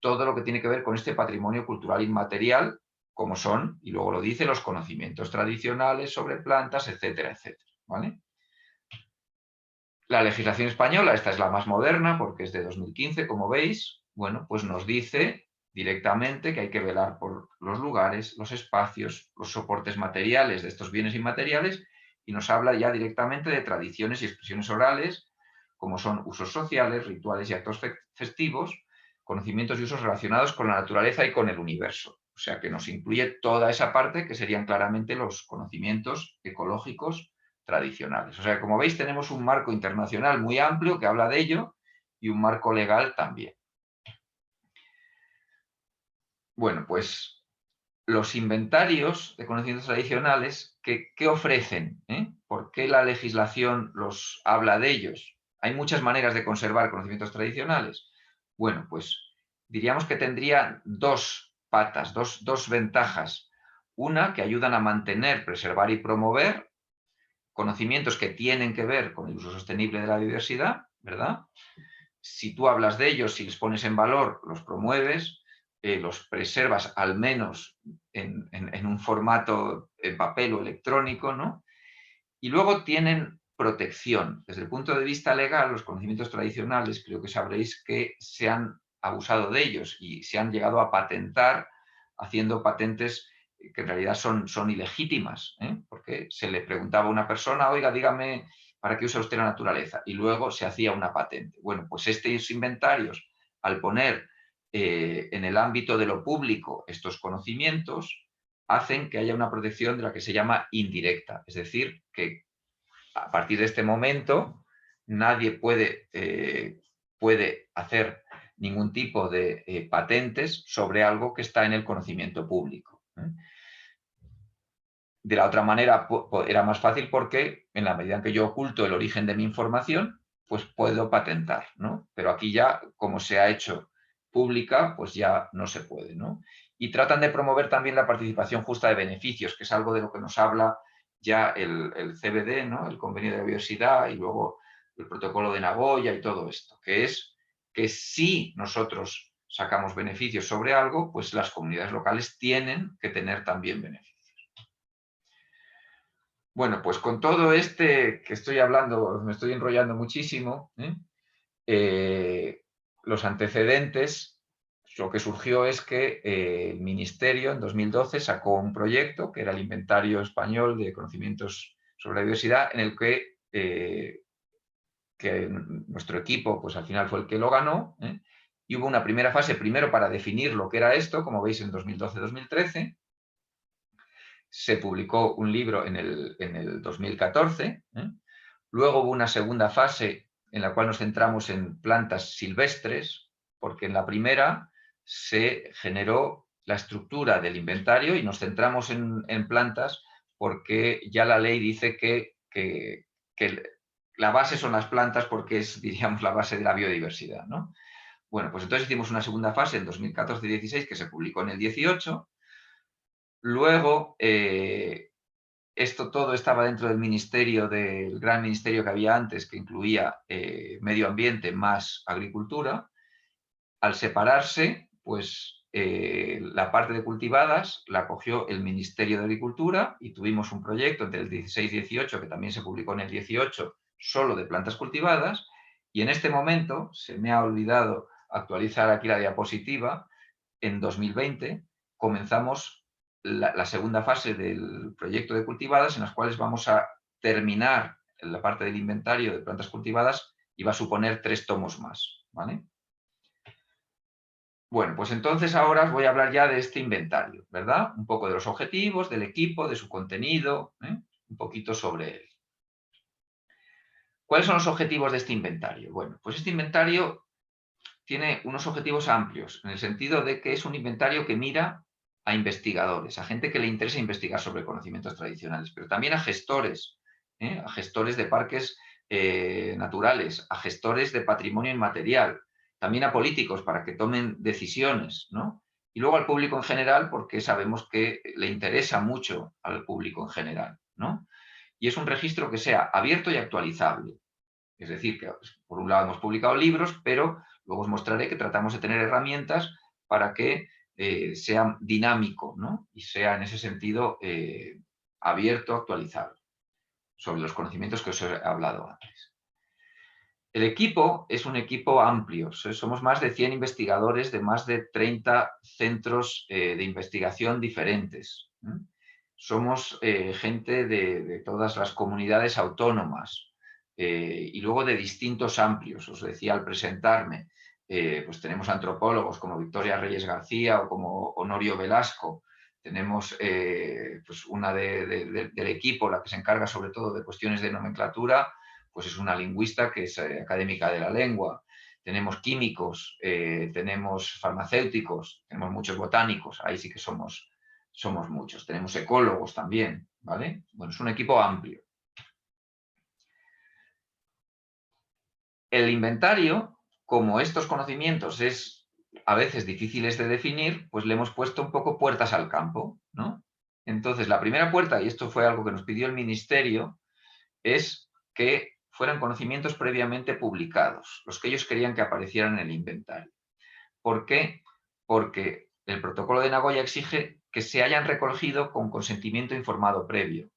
todo lo que tiene que ver con este patrimonio cultural inmaterial, como son, y luego lo dice, los conocimientos tradicionales sobre plantas, etcétera, etcétera, ¿vale? La legislación española, esta es la más moderna porque es de 2015, como veis, bueno, pues nos dice directamente que hay que velar por los lugares, los espacios, los soportes materiales de estos bienes inmateriales, y nos habla ya directamente de tradiciones y expresiones orales, como son usos sociales, rituales y actos festivos, conocimientos y usos relacionados con la naturaleza y con el universo. O sea, que nos incluye toda esa parte que serían claramente los conocimientos ecológicos tradicionales. O sea, como veis, tenemos un marco internacional muy amplio que habla de ello y un marco legal también. Bueno, pues los inventarios de conocimientos tradicionales, ¿qué ofrecen? ¿Por qué la legislación los habla de ellos? Hay muchas maneras de conservar conocimientos tradicionales. Bueno, pues diríamos que tendría dos patas, dos ventajas. Una, que ayudan a mantener, preservar y promover conocimientos que tienen que ver con el uso sostenible de la biodiversidad, ¿verdad? Si tú hablas de ellos, si les pones en valor, los promueves, los preservas al menos en un formato en papel o electrónico, ¿no? Y luego tienen protección. Desde el punto de vista legal, los conocimientos tradicionales, creo que sabréis que se han abusado de ellos y se han llegado a patentar haciendo patentes que en realidad son ilegítimas, ¿eh? Porque se le preguntaba a una persona, oiga, dígame, ¿para qué usa usted la naturaleza? Y luego se hacía una patente. Bueno, pues estos inventarios, al poner en el ámbito de lo público estos conocimientos, hacen que haya una protección de la que se llama indirecta. Es decir, que a partir de este momento nadie puede hacer ningún tipo de patentes sobre algo que está en el conocimiento público. De la otra manera era más fácil porque en la medida en que yo oculto el origen de mi información, pues puedo patentar, ¿no? Pero aquí ya, como se ha hecho pública, pues ya no se puede, ¿no? Y tratan de promover también la participación justa de beneficios, que es algo de lo que nos habla ya el CBD, ¿no? El Convenio de Biodiversidad y luego el Protocolo de Nagoya y todo esto, que es que si nosotros sacamos beneficios sobre algo, pues las comunidades locales tienen que tener también beneficios. Bueno, pues con todo este que estoy hablando, me estoy enrollando muchísimo, los antecedentes, lo que surgió es que el Ministerio en 2012 sacó un proyecto que era el Inventario Español de Conocimientos sobre la Biodiversidad, en el que nuestro equipo pues al final fue el que lo ganó, y hubo una primera fase, primero para definir lo que era esto, como veis en 2012-2013, se publicó un libro en el 2014, luego hubo una segunda fase en la cual nos centramos en plantas silvestres, porque en la primera se generó la estructura del inventario y nos centramos en plantas porque ya la ley dice que la base son las plantas porque es, diríamos, la base de la biodiversidad, ¿no? Bueno, pues entonces hicimos una segunda fase en 2014-16 que se publicó en el 18. Luego, esto todo estaba dentro del ministerio, del gran ministerio que había antes, que incluía medio ambiente más agricultura. Al separarse, pues la parte de cultivadas la cogió el Ministerio de Agricultura y tuvimos un proyecto entre el 16 y 18, que también se publicó en el 18, solo de plantas cultivadas. Y en este momento, se me ha olvidado actualizar aquí la diapositiva, en 2020 comenzamos la segunda fase del proyecto de cultivadas, en las cuales vamos a terminar la parte del inventario de plantas cultivadas y va a suponer 3 tomos más, ¿vale? Bueno, pues entonces ahora os voy a hablar ya de este inventario, ¿verdad? Un poco de los objetivos, del equipo, de su contenido, un poquito sobre él. ¿Cuáles son los objetivos de este inventario? Bueno, pues este inventario tiene unos objetivos amplios, en el sentido de que es un inventario que mira a investigadores, a gente que le interesa investigar sobre conocimientos tradicionales, pero también a gestores de parques naturales, a gestores de patrimonio inmaterial, también a políticos para que tomen decisiones, ¿no? Y luego al público en general, porque sabemos que le interesa mucho al público en general, ¿no? Y es un registro que sea abierto y actualizable. Es decir, que por un lado hemos publicado libros, pero luego os mostraré que tratamos de tener herramientas para que sea dinámico, ¿no? Y sea en ese sentido abierto, actualizable, sobre los conocimientos que os he hablado antes. El equipo es un equipo amplio. Somos más de 100 investigadores de más de 30 centros de investigación diferentes. Somos gente de todas las comunidades autónomas y luego de distintos amplios. Os decía al presentarme, pues tenemos antropólogos como Victoria Reyes García o como Honorio Velasco. Tenemos pues una del equipo, la que se encarga sobre todo de cuestiones de nomenclatura, pues es una lingüista que es académica de la lengua. Tenemos químicos, tenemos farmacéuticos, tenemos muchos botánicos, ahí sí que somos muchos. Tenemos ecólogos también, ¿vale? Bueno, es un equipo amplio. El inventario, como estos conocimientos es a veces difíciles de definir, pues le hemos puesto un poco puertas al campo, ¿no? Entonces, la primera puerta, y esto fue algo que nos pidió el Ministerio, es que fueran conocimientos previamente publicados, los que ellos querían que aparecieran en el inventario. ¿Por qué? Porque el protocolo de Nagoya exige que se hayan recogido con consentimiento informado previo.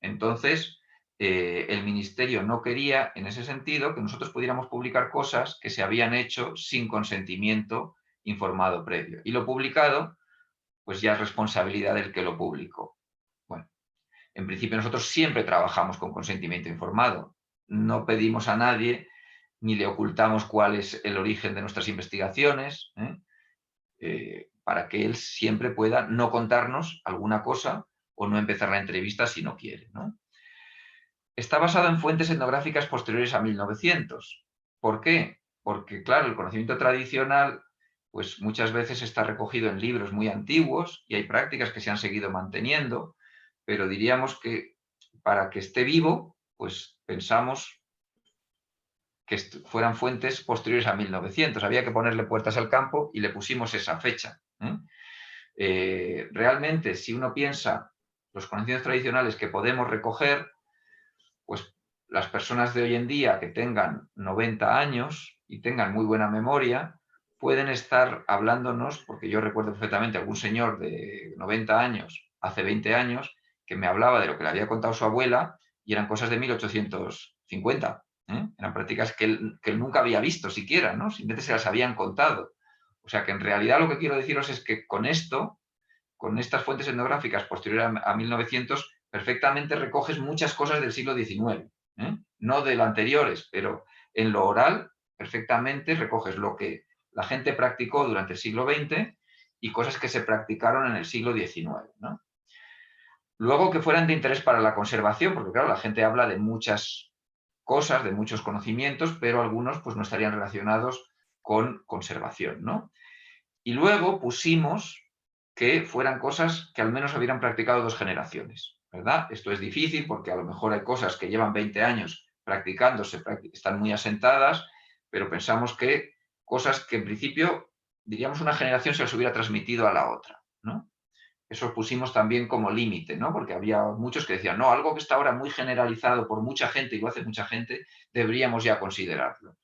Entonces, el Ministerio no quería, en ese sentido, que nosotros pudiéramos publicar cosas que se habían hecho sin consentimiento informado previo. Y lo publicado, pues ya es responsabilidad del que lo publicó. Bueno, en principio nosotros siempre trabajamos con consentimiento informado. No pedimos a nadie ni le ocultamos cuál es el origen de nuestras investigaciones, para que él siempre pueda no contarnos alguna cosa o no empezar la entrevista si no quiere, ¿no? Está basado en fuentes etnográficas posteriores a 1900. ¿Por qué? Porque, claro, el conocimiento tradicional pues muchas veces está recogido en libros muy antiguos y hay prácticas que se han seguido manteniendo, pero diríamos que para que esté vivo, pues pensamos que fueran fuentes posteriores a 1900. Había que ponerle puertas al campo y le pusimos esa fecha. Realmente, si uno piensa los conocimientos tradicionales que podemos recoger, pues las personas de hoy en día que tengan 90 años y tengan muy buena memoria, pueden estar hablándonos, porque yo recuerdo perfectamente a algún señor de 90 años, hace 20 años, que me hablaba de lo que le había contado su abuela y eran cosas de 1850. Eran prácticas que él nunca había visto siquiera, ¿no? Simplemente se las habían contado. O sea que en realidad lo que quiero deciros es que con esto, con estas fuentes etnográficas posteriores a 1900, perfectamente recoges muchas cosas del siglo XIX, no de lo anteriores, pero en lo oral perfectamente recoges lo que la gente practicó durante el siglo XX y cosas que se practicaron en el siglo XIX, ¿no? Luego que fueran de interés para la conservación, porque claro, la gente habla de muchas cosas, de muchos conocimientos, pero algunos pues no estarían relacionados con conservación, ¿no? Y luego pusimos que fueran cosas que al menos hubieran practicado 2 generaciones, ¿verdad? Esto es difícil porque a lo mejor hay cosas que llevan 20 años practicándose, están muy asentadas, pero pensamos que cosas que en principio, diríamos, una generación se las hubiera transmitido a la otra, ¿no? Eso pusimos también como límite, ¿no? Porque había muchos que decían, no, algo que está ahora muy generalizado por mucha gente y lo hace mucha gente, deberíamos ya considerarlo.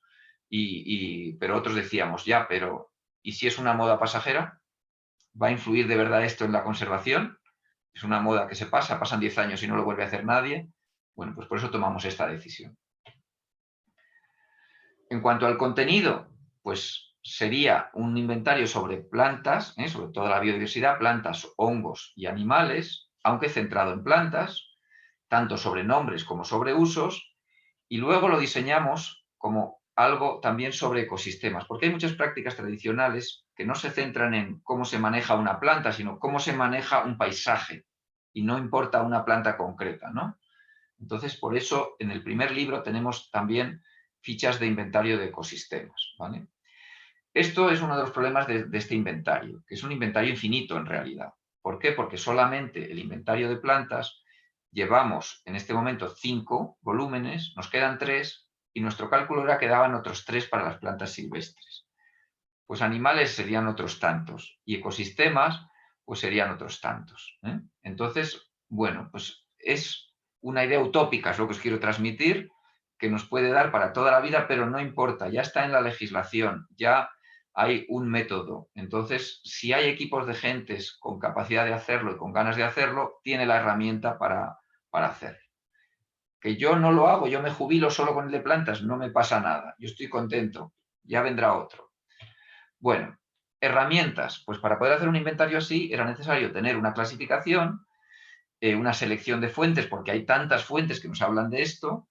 Pero otros decíamos, ya, pero ¿y si es una moda pasajera? ¿Va a influir de verdad esto en la conservación? Es una moda que se pasa, pasan 10 años y no lo vuelve a hacer nadie. Bueno, pues por eso tomamos esta decisión. En cuanto al contenido, pues sería un inventario sobre plantas, sobre toda la biodiversidad, plantas, hongos y animales, aunque centrado en plantas, tanto sobre nombres como sobre usos, y luego lo diseñamos como algo también sobre ecosistemas, porque hay muchas prácticas tradicionales que no se centran en cómo se maneja una planta, sino cómo se maneja un paisaje, y no importa una planta concreta, ¿no? Entonces, por eso, en el primer libro tenemos también fichas de inventario de ecosistemas, ¿vale? Esto es uno de los problemas de este inventario, que es un inventario infinito en realidad. ¿Por qué? Porque solamente el inventario de plantas llevamos en este momento 5 volúmenes, nos quedan 3 y nuestro cálculo era que daban otros 3 para las plantas silvestres. Pues animales serían otros tantos y ecosistemas pues serían otros tantos. Entonces, bueno, pues es una idea utópica, es lo que os quiero transmitir, que nos puede dar para toda la vida, pero no importa, ya está en la legislación, ya hay un método. Entonces, si hay equipos de gentes con capacidad de hacerlo y con ganas de hacerlo, tiene la herramienta para hacerlo. Que yo no lo hago, yo me jubilo solo con el de plantas, no me pasa nada, yo estoy contento, ya vendrá otro. Bueno, herramientas. Pues para poder hacer un inventario así era necesario tener una clasificación, una selección de fuentes, porque hay tantas fuentes que nos hablan de esto,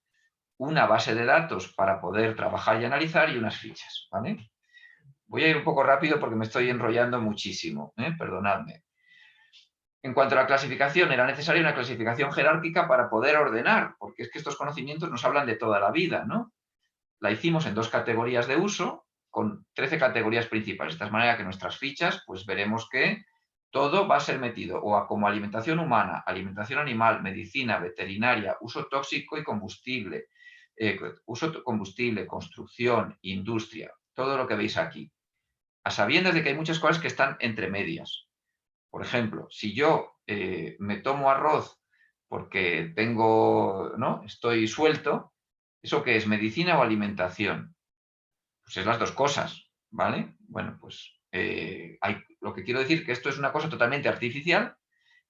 una base de datos para poder trabajar y analizar y unas fichas, ¿vale? Voy a ir un poco rápido porque me estoy enrollando muchísimo, perdonadme. En cuanto a la clasificación, era necesaria una clasificación jerárquica para poder ordenar, porque es que estos conocimientos nos hablan de toda la vida, ¿no? La hicimos en 2 categorías de uso, con 13 categorías principales. De esta manera que nuestras fichas, pues veremos que todo va a ser metido o como alimentación humana, alimentación animal, medicina, veterinaria, uso tóxico y combustible, combustible, construcción, industria, todo lo que veis aquí. A sabiendas de que hay muchas cosas que están entre medias. Por ejemplo, si yo me tomo arroz porque tengo, ¿no? Estoy suelto. ¿Eso qué es? ¿Medicina o alimentación? Pues es las dos cosas, ¿vale? Bueno, pues lo que quiero decir que esto es una cosa totalmente artificial,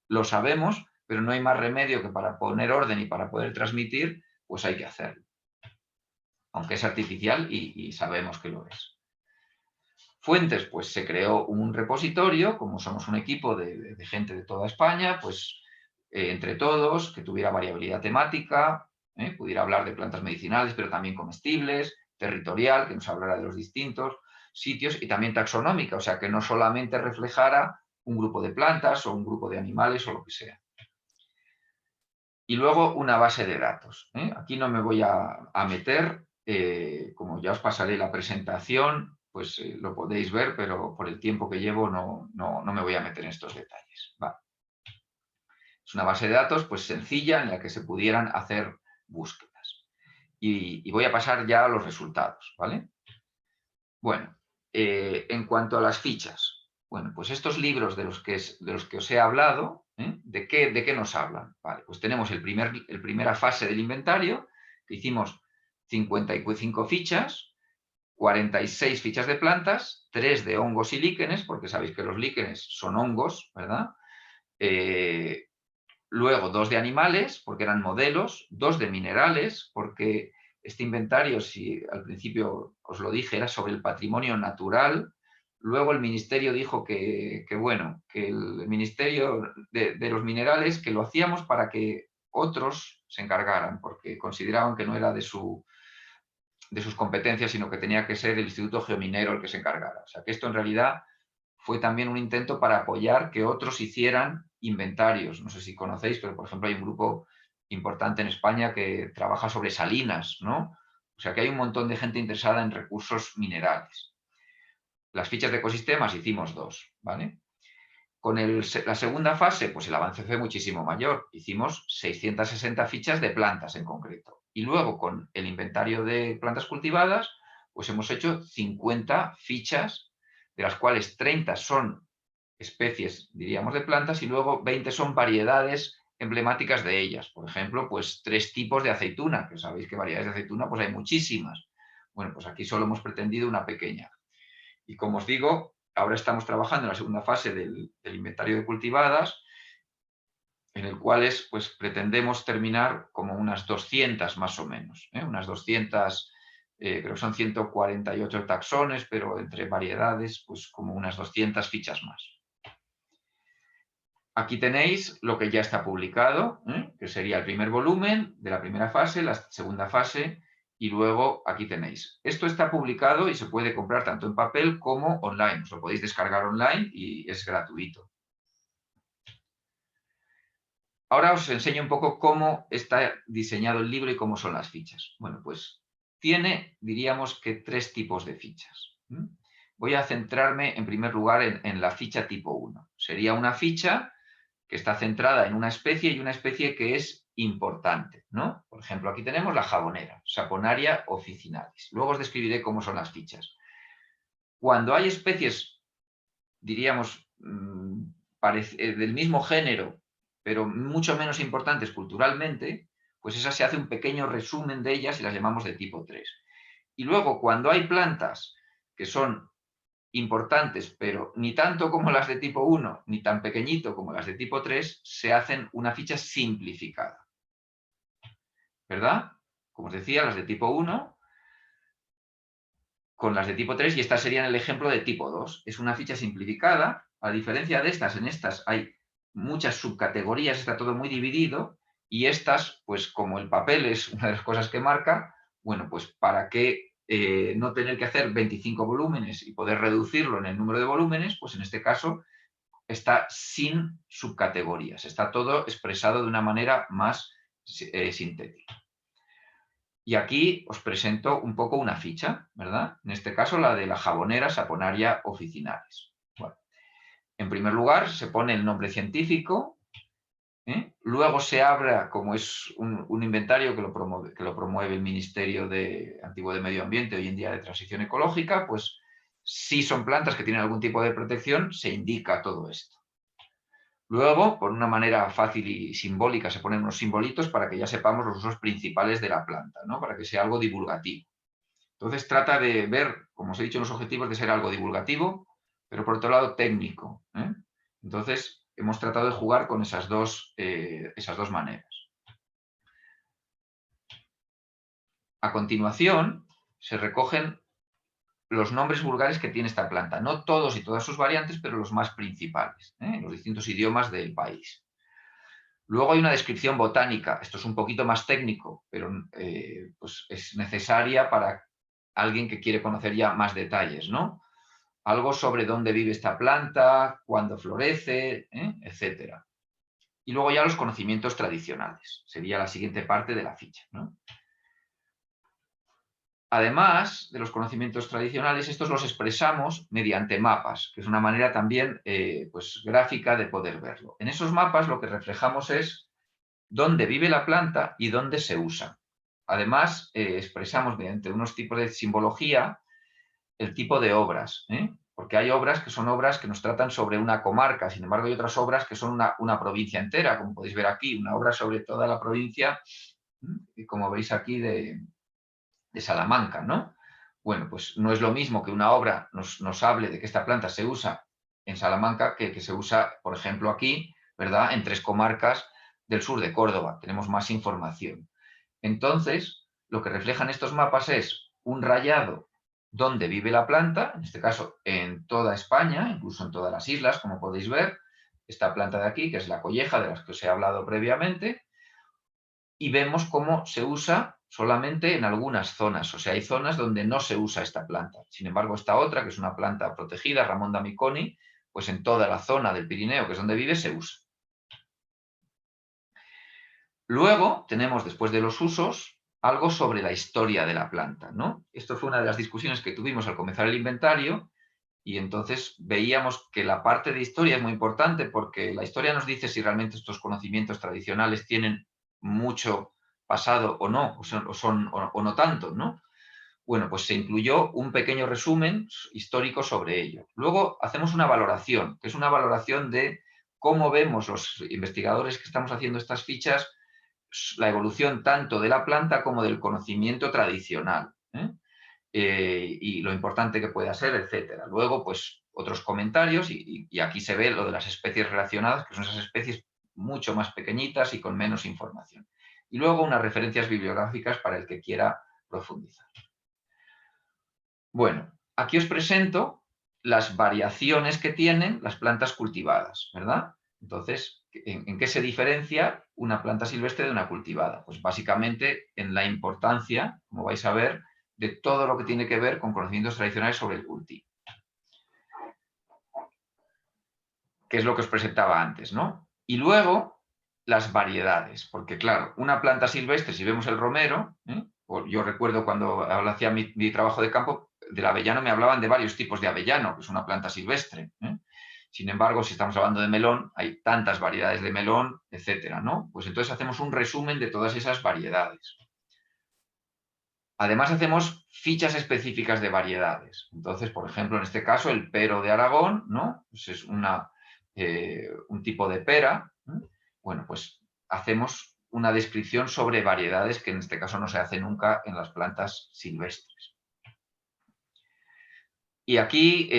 lo sabemos, pero no hay más remedio que para poner orden y para poder transmitir, pues hay que hacerlo. Aunque es artificial y sabemos que lo es. Fuentes, pues se creó un repositorio, como somos un equipo de gente de toda España, pues entre todos, que tuviera variabilidad temática, pudiera hablar de plantas medicinales, pero también comestibles, territorial, que nos hablara de los distintos sitios, y también taxonómica, o sea, que no solamente reflejara un grupo de plantas o un grupo de animales o lo que sea. Y luego una base de datos. Aquí no me voy a meter, como ya os pasaré la presentación, pues lo podéis ver, pero por el tiempo que llevo no me voy a meter en estos detalles. Vale. Es una base de datos pues sencilla en la que se pudieran hacer búsquedas. Y voy a pasar ya a los resultados, ¿vale? Bueno, en cuanto a las fichas, bueno, pues estos libros de los que os he hablado, ¿de qué nos hablan? Vale, pues tenemos el primera fase del inventario, que hicimos 55 fichas, 46 fichas de plantas, 3 de hongos y líquenes, porque sabéis que los líquenes son hongos, ¿verdad? Luego 2 de animales, porque eran modelos, 2 de minerales, porque este inventario, si al principio os lo dije, era sobre el patrimonio natural. Luego el ministerio dijo que el ministerio de los minerales, que lo hacíamos para que otros se encargaran, porque consideraban que no era de sus competencias, sino que tenía que ser el Instituto Geominero el que se encargara. O sea, que esto en realidad fue también un intento para apoyar que otros hicieran inventarios. No sé si conocéis, pero por ejemplo hay un grupo importante en España que trabaja sobre salinas, ¿no? O sea que hay un montón de gente interesada en recursos minerales. Las fichas de ecosistemas hicimos 2, ¿vale? Con la segunda fase, pues el avance fue muchísimo mayor. Hicimos 660 fichas de plantas en concreto. Y luego con el inventario de plantas cultivadas, pues hemos hecho 50 fichas, de las cuales 30 son especies, diríamos, de plantas y luego 20 son variedades emblemáticas de ellas. Por ejemplo, pues 3 tipos de aceituna, que sabéis que variedades de aceituna pues hay muchísimas. Bueno, pues aquí solo hemos pretendido una pequeña. Y como os digo, ahora estamos trabajando en la segunda fase del inventario de cultivadas, en el cual pues, pretendemos terminar como unas 200 más o menos, unas 200, creo que son 148 taxones, pero entre variedades, pues como unas 200 fichas más. Aquí tenéis lo que ya está publicado, que sería el primer volumen de la primera fase, la segunda fase, y luego aquí tenéis. Esto está publicado y se puede comprar tanto en papel como online. Os lo podéis descargar online y es gratuito. Ahora os enseño un poco cómo está diseñado el libro y cómo son las fichas. Bueno, pues tiene, diríamos que 3 tipos de fichas. Voy a centrarme en primer lugar en la ficha tipo 1. Sería una ficha que está centrada en una especie y una especie que es importante, ¿no? Por ejemplo, aquí tenemos la jabonera, Saponaria officinalis. Luego os describiré cómo son las fichas. Cuando hay especies, diríamos, del mismo género, pero mucho menos importantes culturalmente, pues esa se hace un pequeño resumen de ellas y las llamamos de tipo 3. Y luego, cuando hay plantas que son importantes, pero ni tanto como las de tipo 1, ni tan pequeñito como las de tipo 3, se hacen una ficha simplificada. ¿Verdad? Como os decía, las de tipo 1 con las de tipo 3, y estas serían el ejemplo de tipo 2. Es una ficha simplificada. A diferencia de estas, en estas hay muchas subcategorías, está todo muy dividido, y estas, pues como el papel es una de las cosas que marca, bueno, pues para que no tener que hacer 25 volúmenes y poder reducirlo en el número de volúmenes, pues en este caso está sin subcategorías, está todo expresado de una manera más sintética. Y aquí os presento un poco una ficha, ¿verdad? En este caso la de la jabonera Saponaria officinalis. Bueno, en primer lugar se pone el nombre científico, luego se abre, como es un inventario que lo promueve el Ministerio Antiguo de Medio Ambiente, hoy en día de Transición Ecológica, pues si son plantas que tienen algún tipo de protección, se indica todo esto. Luego, por una manera fácil y simbólica, se ponen unos simbolitos para que ya sepamos los usos principales de la planta, ¿no? Para que sea algo divulgativo. Entonces trata de ver, como os he dicho, los objetivos de ser algo divulgativo, pero por otro lado técnico, ¿eh? Entonces hemos tratado de jugar con esas dos maneras. A continuación, se recogen los nombres vulgares que tiene esta planta. No todos y todas sus variantes, pero los más principales, en los distintos idiomas del país. Luego hay una descripción botánica. Esto es un poquito más técnico, pero pues es necesaria para alguien que quiere conocer ya más detalles, ¿no? Algo sobre dónde vive esta planta, cuándo florece, etcétera. Y luego ya los conocimientos tradicionales. Sería la siguiente parte de la ficha, ¿no? Además de los conocimientos tradicionales, estos los expresamos mediante mapas, que es una manera también pues, gráfica de poder verlo. En esos mapas lo que reflejamos es dónde vive la planta y dónde se usa. Además, expresamos mediante unos tipos de simbología el tipo de obras, porque hay obras que son obras que nos tratan sobre una comarca, sin embargo hay otras obras que son una provincia entera, como podéis ver aquí, una obra sobre toda la provincia, como veis aquí, de Salamanca, ¿no? Bueno, pues no es lo mismo que una obra nos hable de que esta planta se usa en Salamanca que se usa, por ejemplo, aquí, ¿verdad? En 3 comarcas del sur de Córdoba. Tenemos más información. Entonces, lo que reflejan estos mapas es un rayado donde vive la planta, en este caso en toda España, incluso en todas las islas, como podéis ver, esta planta de aquí, que es la colleja de las que os he hablado previamente, y vemos cómo se usa solamente en algunas zonas. O sea, hay zonas donde no se usa esta planta. Sin embargo, esta otra, que es una planta protegida, Ramón Damiconi, pues en toda la zona del Pirineo, que es donde vive, se usa. Luego tenemos, después de los usos, algo sobre la historia de la planta, ¿no? Esto fue una de las discusiones que tuvimos al comenzar el inventario y entonces veíamos que la parte de historia es muy importante porque la historia nos dice si realmente estos conocimientos tradicionales tienen mucho pasado o no, o no tanto, ¿no? Bueno, pues se incluyó un pequeño resumen histórico sobre ello. Luego hacemos una valoración, que es una valoración de cómo vemos los investigadores que estamos haciendo estas fichas la evolución tanto de la planta como del conocimiento tradicional, y lo importante que pueda ser, etcétera. Luego, pues, otros comentarios y aquí se ve lo de las especies relacionadas, que son esas especies mucho más pequeñitas y con menos información. Y luego unas referencias bibliográficas para el que quiera profundizar. Bueno, aquí os presento las variaciones que tienen las plantas cultivadas, ¿verdad? Entonces, ¿en qué se diferencia una planta silvestre de una cultivada? Pues básicamente en la importancia, como vais a ver, de todo lo que tiene que ver con conocimientos tradicionales sobre el cultivo. Que es lo que os presentaba antes, ¿no? Y luego las variedades, porque claro, una planta silvestre, si vemos el romero, yo recuerdo cuando hacía mi trabajo de campo, del avellano me hablaban de varios tipos de avellano, que es una planta silvestre. Sin embargo, si estamos hablando de melón, hay tantas variedades de melón, etcétera, ¿no? Pues entonces hacemos un resumen de todas esas variedades. Además, hacemos fichas específicas de variedades. Entonces, por ejemplo, en este caso, el pero de Aragón, ¿no? Pues es un tipo de pera. Bueno, pues hacemos una descripción sobre variedades que en este caso no se hace nunca en las plantas silvestres. Y aquí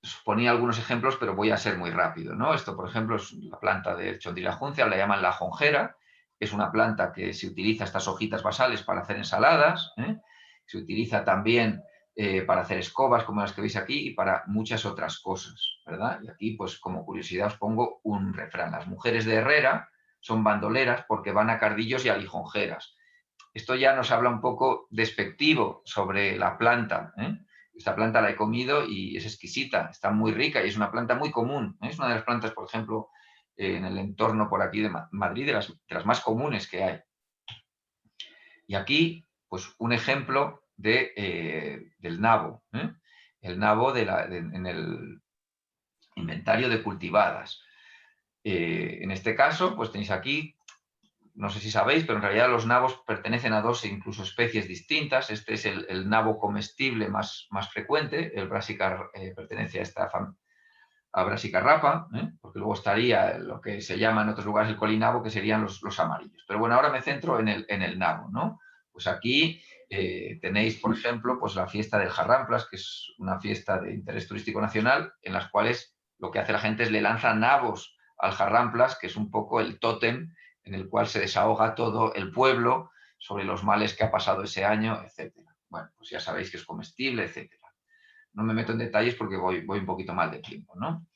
os ponía algunos ejemplos, pero voy a ser muy rápido, ¿no? Esto, por ejemplo, es la planta de Chondrila juncia, la llaman la jonjera. Es una planta que se utiliza estas hojitas basales para hacer ensaladas, se utiliza también para hacer escobas como las que veis aquí y para muchas otras cosas, ¿verdad? Y aquí, pues como curiosidad os pongo un refrán. Las mujeres de Herrera son bandoleras porque van a cardillos y a lijonjeras. Esto ya nos habla un poco despectivo sobre la planta. Esta planta la he comido y es exquisita, está muy rica y es una planta muy común. Es una de las plantas, por ejemplo, en el entorno por aquí de Madrid, de las más comunes que hay. Y aquí, pues un ejemplo del nabo. El nabo en el inventario de cultivadas. En este caso, pues tenéis aquí, no sé si sabéis, pero en realidad los nabos pertenecen a 2 incluso especies distintas. Este es el nabo comestible más frecuente. El Brassica pertenece a Brassica rapa, porque luego estaría lo que se llama en otros lugares el colinabo, que serían los amarillos. Pero bueno, ahora me centro en el nabo, ¿no? Pues aquí tenéis, por ejemplo, pues la fiesta del Jarramplas, que es una fiesta de interés turístico nacional, en las cuales lo que hace la gente es le lanza nabos al Jarramplas, que es un poco el tótem en el cual se desahoga todo el pueblo sobre los males que ha pasado ese año, etcétera. Bueno, pues ya sabéis que es comestible, etcétera. No me meto en detalles porque voy un poquito mal de tiempo, ¿no?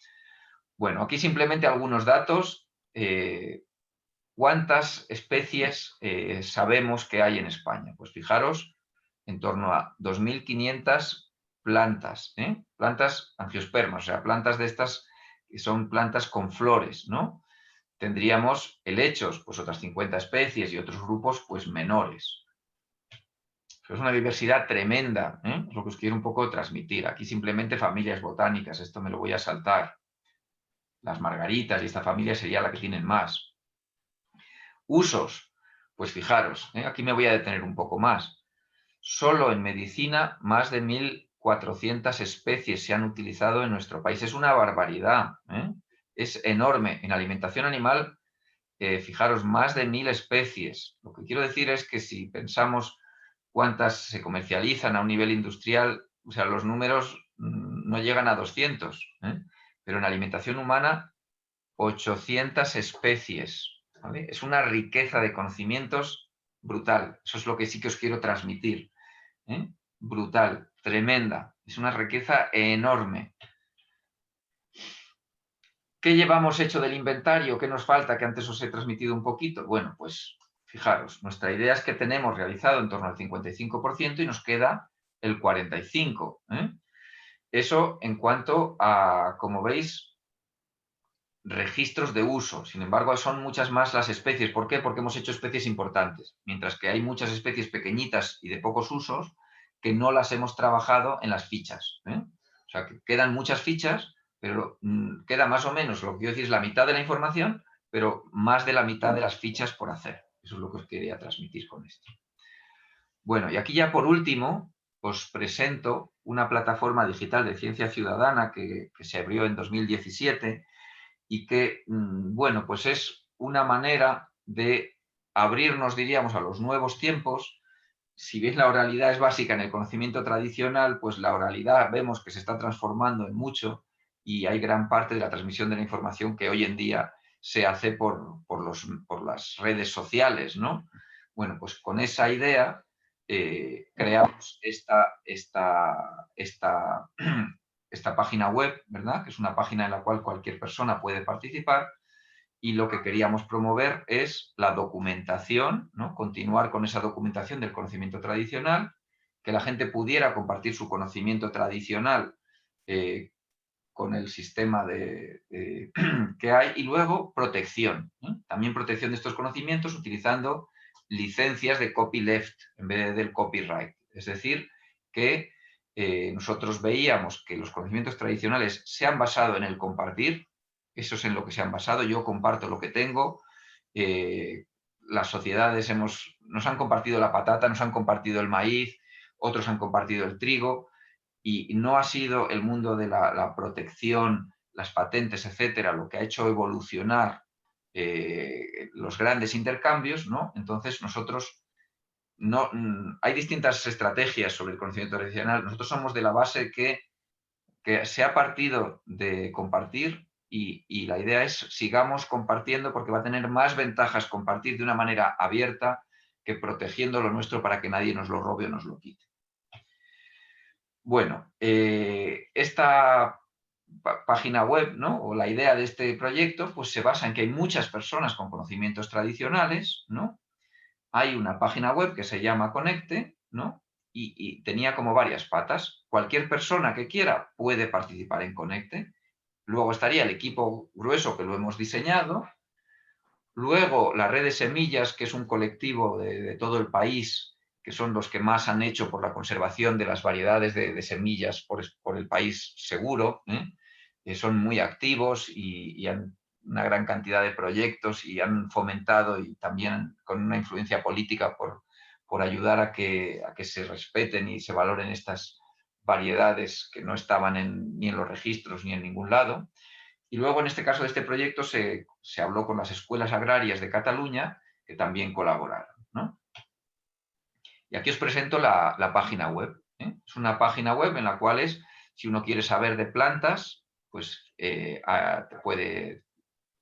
Bueno, aquí simplemente algunos datos. ¿Cuántas especies sabemos que hay en España? Pues fijaros, en torno a 2.500 plantas, plantas angiospermas, o sea, plantas de estas que son plantas con flores, ¿no? Tendríamos helechos, pues otras 50 especies y otros grupos, pues menores. Es una diversidad tremenda, es lo que os quiero un poco transmitir. Aquí simplemente familias botánicas, esto me lo voy a saltar. Las margaritas y esta familia sería la que tienen más. Usos, pues fijaros, aquí me voy a detener un poco más. Solo en medicina más de 1.400 especies se han utilizado en nuestro país. Es una barbaridad, es enorme. En alimentación animal, fijaros, más de 1.000 especies. Lo que quiero decir es que si pensamos cuántas se comercializan a un nivel industrial, o sea, los números no llegan a 200, pero en alimentación humana 800 especies, ¿vale? Es una riqueza de conocimientos brutal. Eso es lo que sí que os quiero transmitir. Brutal, tremenda. Es una riqueza enorme. ¿Qué llevamos hecho del inventario? ¿Qué nos falta? Que antes os he transmitido un poquito. Bueno, pues fijaros, nuestra idea es que tenemos realizado en torno al 55% y nos queda el 45%. Eso en cuanto a, como veis, registros de uso. Sin embargo, son muchas más las especies. ¿Por qué? Porque hemos hecho especies importantes, mientras que hay muchas especies pequeñitas y de pocos usos que no las hemos trabajado en las fichas. O sea, que quedan muchas fichas, pero queda más o menos, lo que quiero decir es la mitad de la información, pero más de la mitad de las fichas por hacer. Eso es lo que os quería transmitir con esto. Bueno, y aquí ya por último os presento una plataforma digital de ciencia ciudadana que se abrió en 2017 y que, bueno, pues es una manera de abrirnos, diríamos, a los nuevos tiempos. Si bien la oralidad es básica en el conocimiento tradicional, pues la oralidad vemos que se está transformando en mucho y hay gran parte de la transmisión de la información que hoy en día se hace por las redes sociales, ¿no? Bueno, pues con esa idea creamos esta página web, ¿verdad? Que es una página en la cual cualquier persona puede participar y lo que queríamos promover es la documentación, ¿no? Continuar con esa documentación del conocimiento tradicional, que la gente pudiera compartir su conocimiento tradicional con el sistema que hay y luego protección, también protección de estos conocimientos utilizando licencias de copyleft en vez del copyright. Es decir, que nosotros veíamos que los conocimientos tradicionales se han basado en el compartir, eso es en lo que se han basado, yo comparto lo que tengo, las sociedades nos han compartido la patata, nos han compartido el maíz, otros han compartido el trigo, y no ha sido el mundo de la protección, las patentes, etcétera, lo que ha hecho evolucionar los grandes intercambios, ¿no? Entonces nosotros hay distintas estrategias sobre el conocimiento tradicional. Nosotros somos de la base que se ha partido de compartir y la idea es sigamos compartiendo porque va a tener más ventajas compartir de una manera abierta que protegiendo lo nuestro para que nadie nos lo robe o nos lo quite. Bueno, esta página web, ¿no? O la idea de este proyecto, pues se basa en que hay muchas personas con conocimientos tradicionales, ¿no? Hay una página web que se llama Conecte, ¿no? Y tenía como varias patas. Cualquier persona que quiera puede participar en Conecte. Luego estaría el equipo grueso que lo hemos diseñado. Luego la red de semillas, que es un colectivo de todo el país, que son los que más han hecho por la conservación de las variedades de semillas por el país seguro. Son muy activos y han una gran cantidad de proyectos y han fomentado y también con una influencia política por ayudar a que se respeten y se valoren estas variedades que no estaban ni en los registros ni en ningún lado. Y luego, en este caso de este proyecto, se habló con las escuelas agrarias de Cataluña, que también colaboraron, ¿no? Y aquí os presento la página web, ¿eh? Es una página web en la cual si uno quiere saber de plantas, pues puede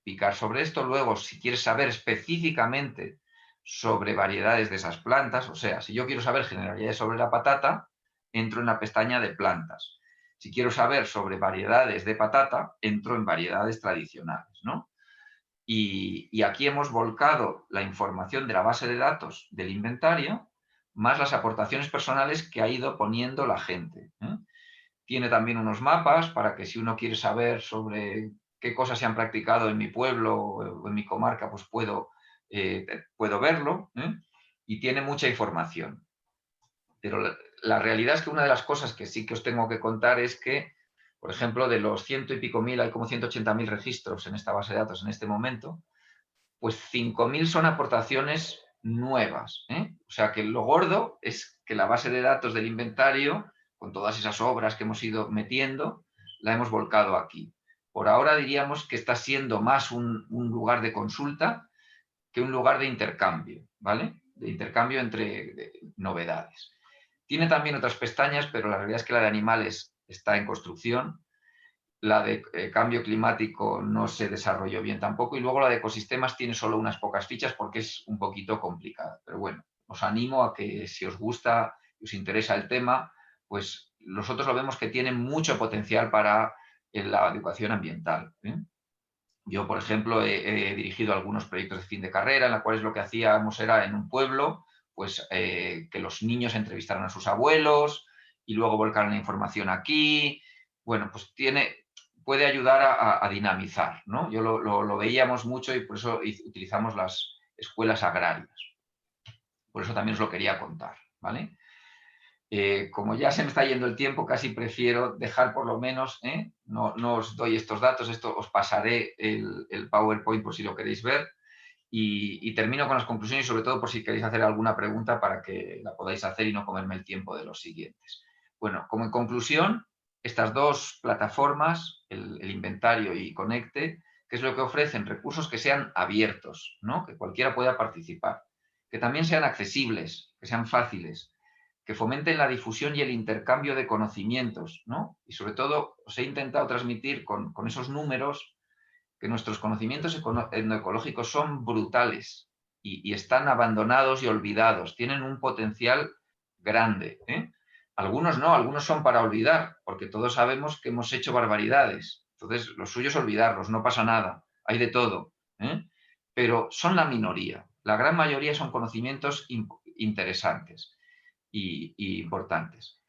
picar sobre esto. Luego, si quieres saber específicamente sobre variedades de esas plantas, o sea, si yo quiero saber generalidades sobre la patata, entro en la pestaña de plantas. Si quiero saber sobre variedades de patata, entro en variedades tradicionales, ¿no? Y aquí hemos volcado la información de la base de datos del inventario, más las aportaciones personales que ha ido poniendo la gente, ¿eh? Tiene también unos mapas para que si uno quiere saber sobre qué cosas se han practicado en mi pueblo o en mi comarca, pues puedo verlo, ¿eh? Y tiene mucha información. Pero la realidad es que una de las cosas que sí que os tengo que contar es que, por ejemplo, de los 100 y pico mil, hay como 180.000 registros en esta base de datos en este momento, pues 5.000 son aportaciones nuevas, ¿eh? O sea que lo gordo es que la base de datos del inventario, con todas esas obras que hemos ido metiendo, la hemos volcado aquí. Por ahora diríamos que está siendo más un lugar de consulta que un lugar de intercambio, ¿vale? De intercambio entre novedades. Tiene también otras pestañas, pero la realidad es que la de animales está en construcción. La de cambio climático no se desarrolló bien tampoco, y luego la de ecosistemas tiene solo unas pocas fichas porque es un poquito complicada. Pero bueno, os animo a que si os gusta y os interesa el tema, pues nosotros lo vemos que tiene mucho potencial para la educación ambiental, ¿eh? Yo, por ejemplo, he dirigido algunos proyectos de fin de carrera en los cuales lo que hacíamos era en un pueblo, pues que los niños entrevistaran a sus abuelos y luego volcaran la información aquí. Bueno, pues puede ayudar a dinamizar, ¿no? Yo lo veíamos mucho y por eso utilizamos las escuelas agrarias. Por eso también os lo quería contar, ¿vale? Como ya se me está yendo el tiempo, casi prefiero dejar por lo menos, no os doy estos datos, os pasaré el PowerPoint por si lo queréis ver, y termino con las conclusiones, sobre todo por si queréis hacer alguna pregunta para que la podáis hacer y no comerme el tiempo de los siguientes. Bueno, como en conclusión, estas dos plataformas, el inventario y Conecte, ¿qué es lo que ofrecen? Recursos que sean abiertos, ¿no? Que cualquiera pueda participar, que también sean accesibles, que sean fáciles, que fomenten la difusión y el intercambio de conocimientos, ¿no? Y sobre todo os he intentado transmitir con esos números que nuestros conocimientos etnoecológicos son brutales y están abandonados y olvidados, tienen un potencial grande, ¿eh? Algunos no, algunos son para olvidar, porque todos sabemos que hemos hecho barbaridades. Entonces, lo suyo es olvidarlos, no pasa nada, hay de todo, ¿eh? Pero son la minoría. La gran mayoría son conocimientos interesantes y importantes.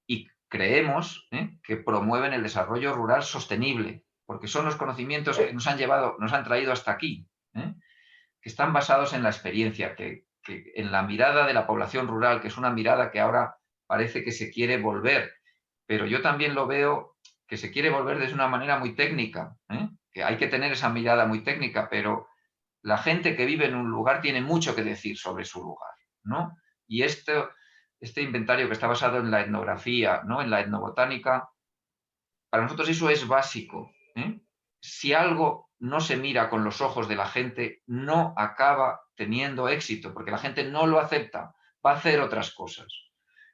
Y creemos que promueven el desarrollo rural sostenible, porque son los conocimientos que nos han traído hasta aquí, que están basados en la experiencia, que en la mirada de la población rural, que es una mirada que ahora parece que se quiere volver, pero yo también lo veo que se quiere volver de una manera muy técnica, que hay que tener esa mirada muy técnica, pero la gente que vive en un lugar tiene mucho que decir sobre su lugar, ¿no? Y este inventario que está basado en la etnografía, ¿no? En la etnobotánica, para nosotros eso es básico, ¿eh? Si algo no se mira con los ojos de la gente, no acaba teniendo éxito, porque la gente no lo acepta, va a hacer otras cosas.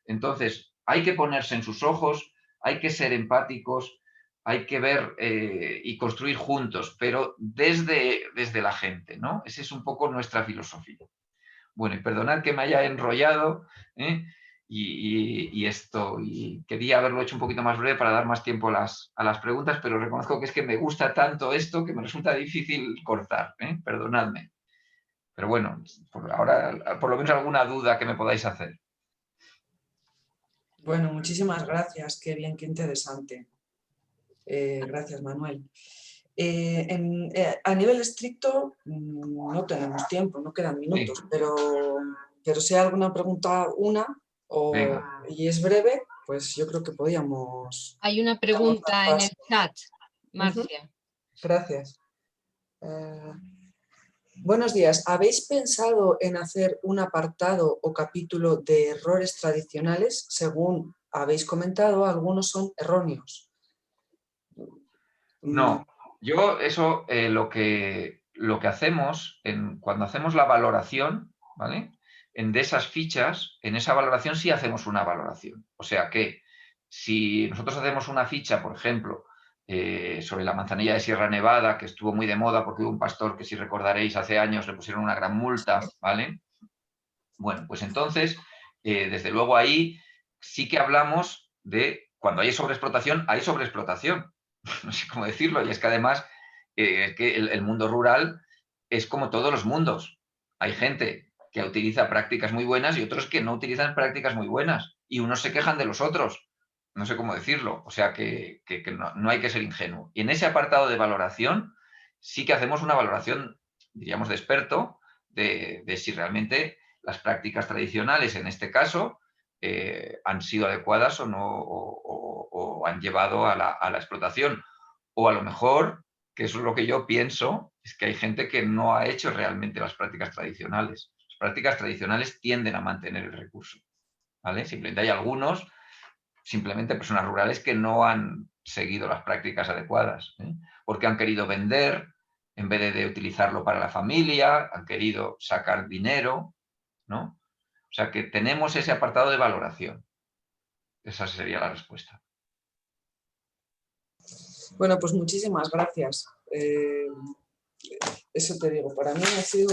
Entonces, hay que ponerse en sus ojos, hay que ser empáticos, hay que ver y construir juntos, pero desde la gente, ¿no? Esa es un poco nuestra filosofía. Bueno, y perdonad que me haya enrollado, ¿eh? Y quería haberlo hecho un poquito más breve para dar más tiempo a las preguntas, pero reconozco que es que me gusta tanto esto que me resulta difícil cortar, ¿eh? Perdonadme. Pero bueno, ahora por lo menos alguna duda que me podáis hacer. Bueno, muchísimas gracias, qué bien, qué interesante. Gracias, Manuel. A nivel estricto no tenemos tiempo, no quedan minutos, Sí. pero si hay alguna pregunta, y es breve, pues yo creo que podíamos... Hay una pregunta en el chat, Marcia. Gracias. Buenos días. ¿Habéis pensado en hacer un apartado o capítulo de errores tradicionales? Según habéis comentado, algunos son erróneos. No, Yo eso, lo que hacemos cuando hacemos la valoración, ¿vale? De esas fichas, en esa valoración sí hacemos una valoración. O sea que si nosotros hacemos una ficha, por ejemplo, sobre la manzanilla de Sierra Nevada, que estuvo muy de moda porque hubo un pastor que, si recordaréis, hace años le pusieron una gran multa, ¿vale? Bueno, pues entonces, desde luego ahí sí que hablamos de cuando hay sobreexplotación, hay sobreexplotación. No sé cómo decirlo, y es que además es que el mundo rural es como todos los mundos. Hay gente que utiliza prácticas muy buenas y otros que no utilizan prácticas muy buenas, y unos se quejan de los otros. No sé cómo decirlo, o sea que no hay que ser ingenuo. Y en ese apartado de valoración sí que hacemos una valoración, diríamos, de experto, de si realmente las prácticas tradicionales, en este caso, han sido adecuadas o no, o han llevado a la explotación. O a lo mejor, que eso es lo que yo pienso, es que hay gente que no ha hecho realmente las prácticas tradicionales. Las prácticas tradicionales tienden a mantener el recurso, ¿vale? Simplemente hay algunos, simplemente personas rurales, que no han seguido las prácticas adecuadas, ¿eh? Porque han querido vender en vez de utilizarlo para la familia, han querido sacar dinero, ¿no? O sea que tenemos ese apartado de valoración. Esa sería la respuesta. Bueno, pues muchísimas gracias. Eso te digo, para mí ha sido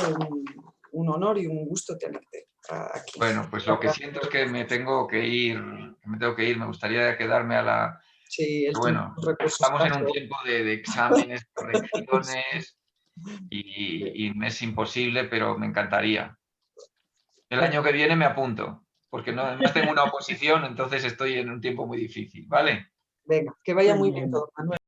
un honor y un gusto tenerte aquí. Bueno, pues lo que siento es que me tengo que ir, me gustaría quedarme a la... Sí, el Bueno, estamos en un tiempo de exámenes, correcciones, y me es imposible, pero me encantaría. El año que viene me apunto, porque no, además tengo una oposición, entonces estoy en un tiempo muy difícil, ¿vale? Venga, que vaya muy bien todo, Manuel.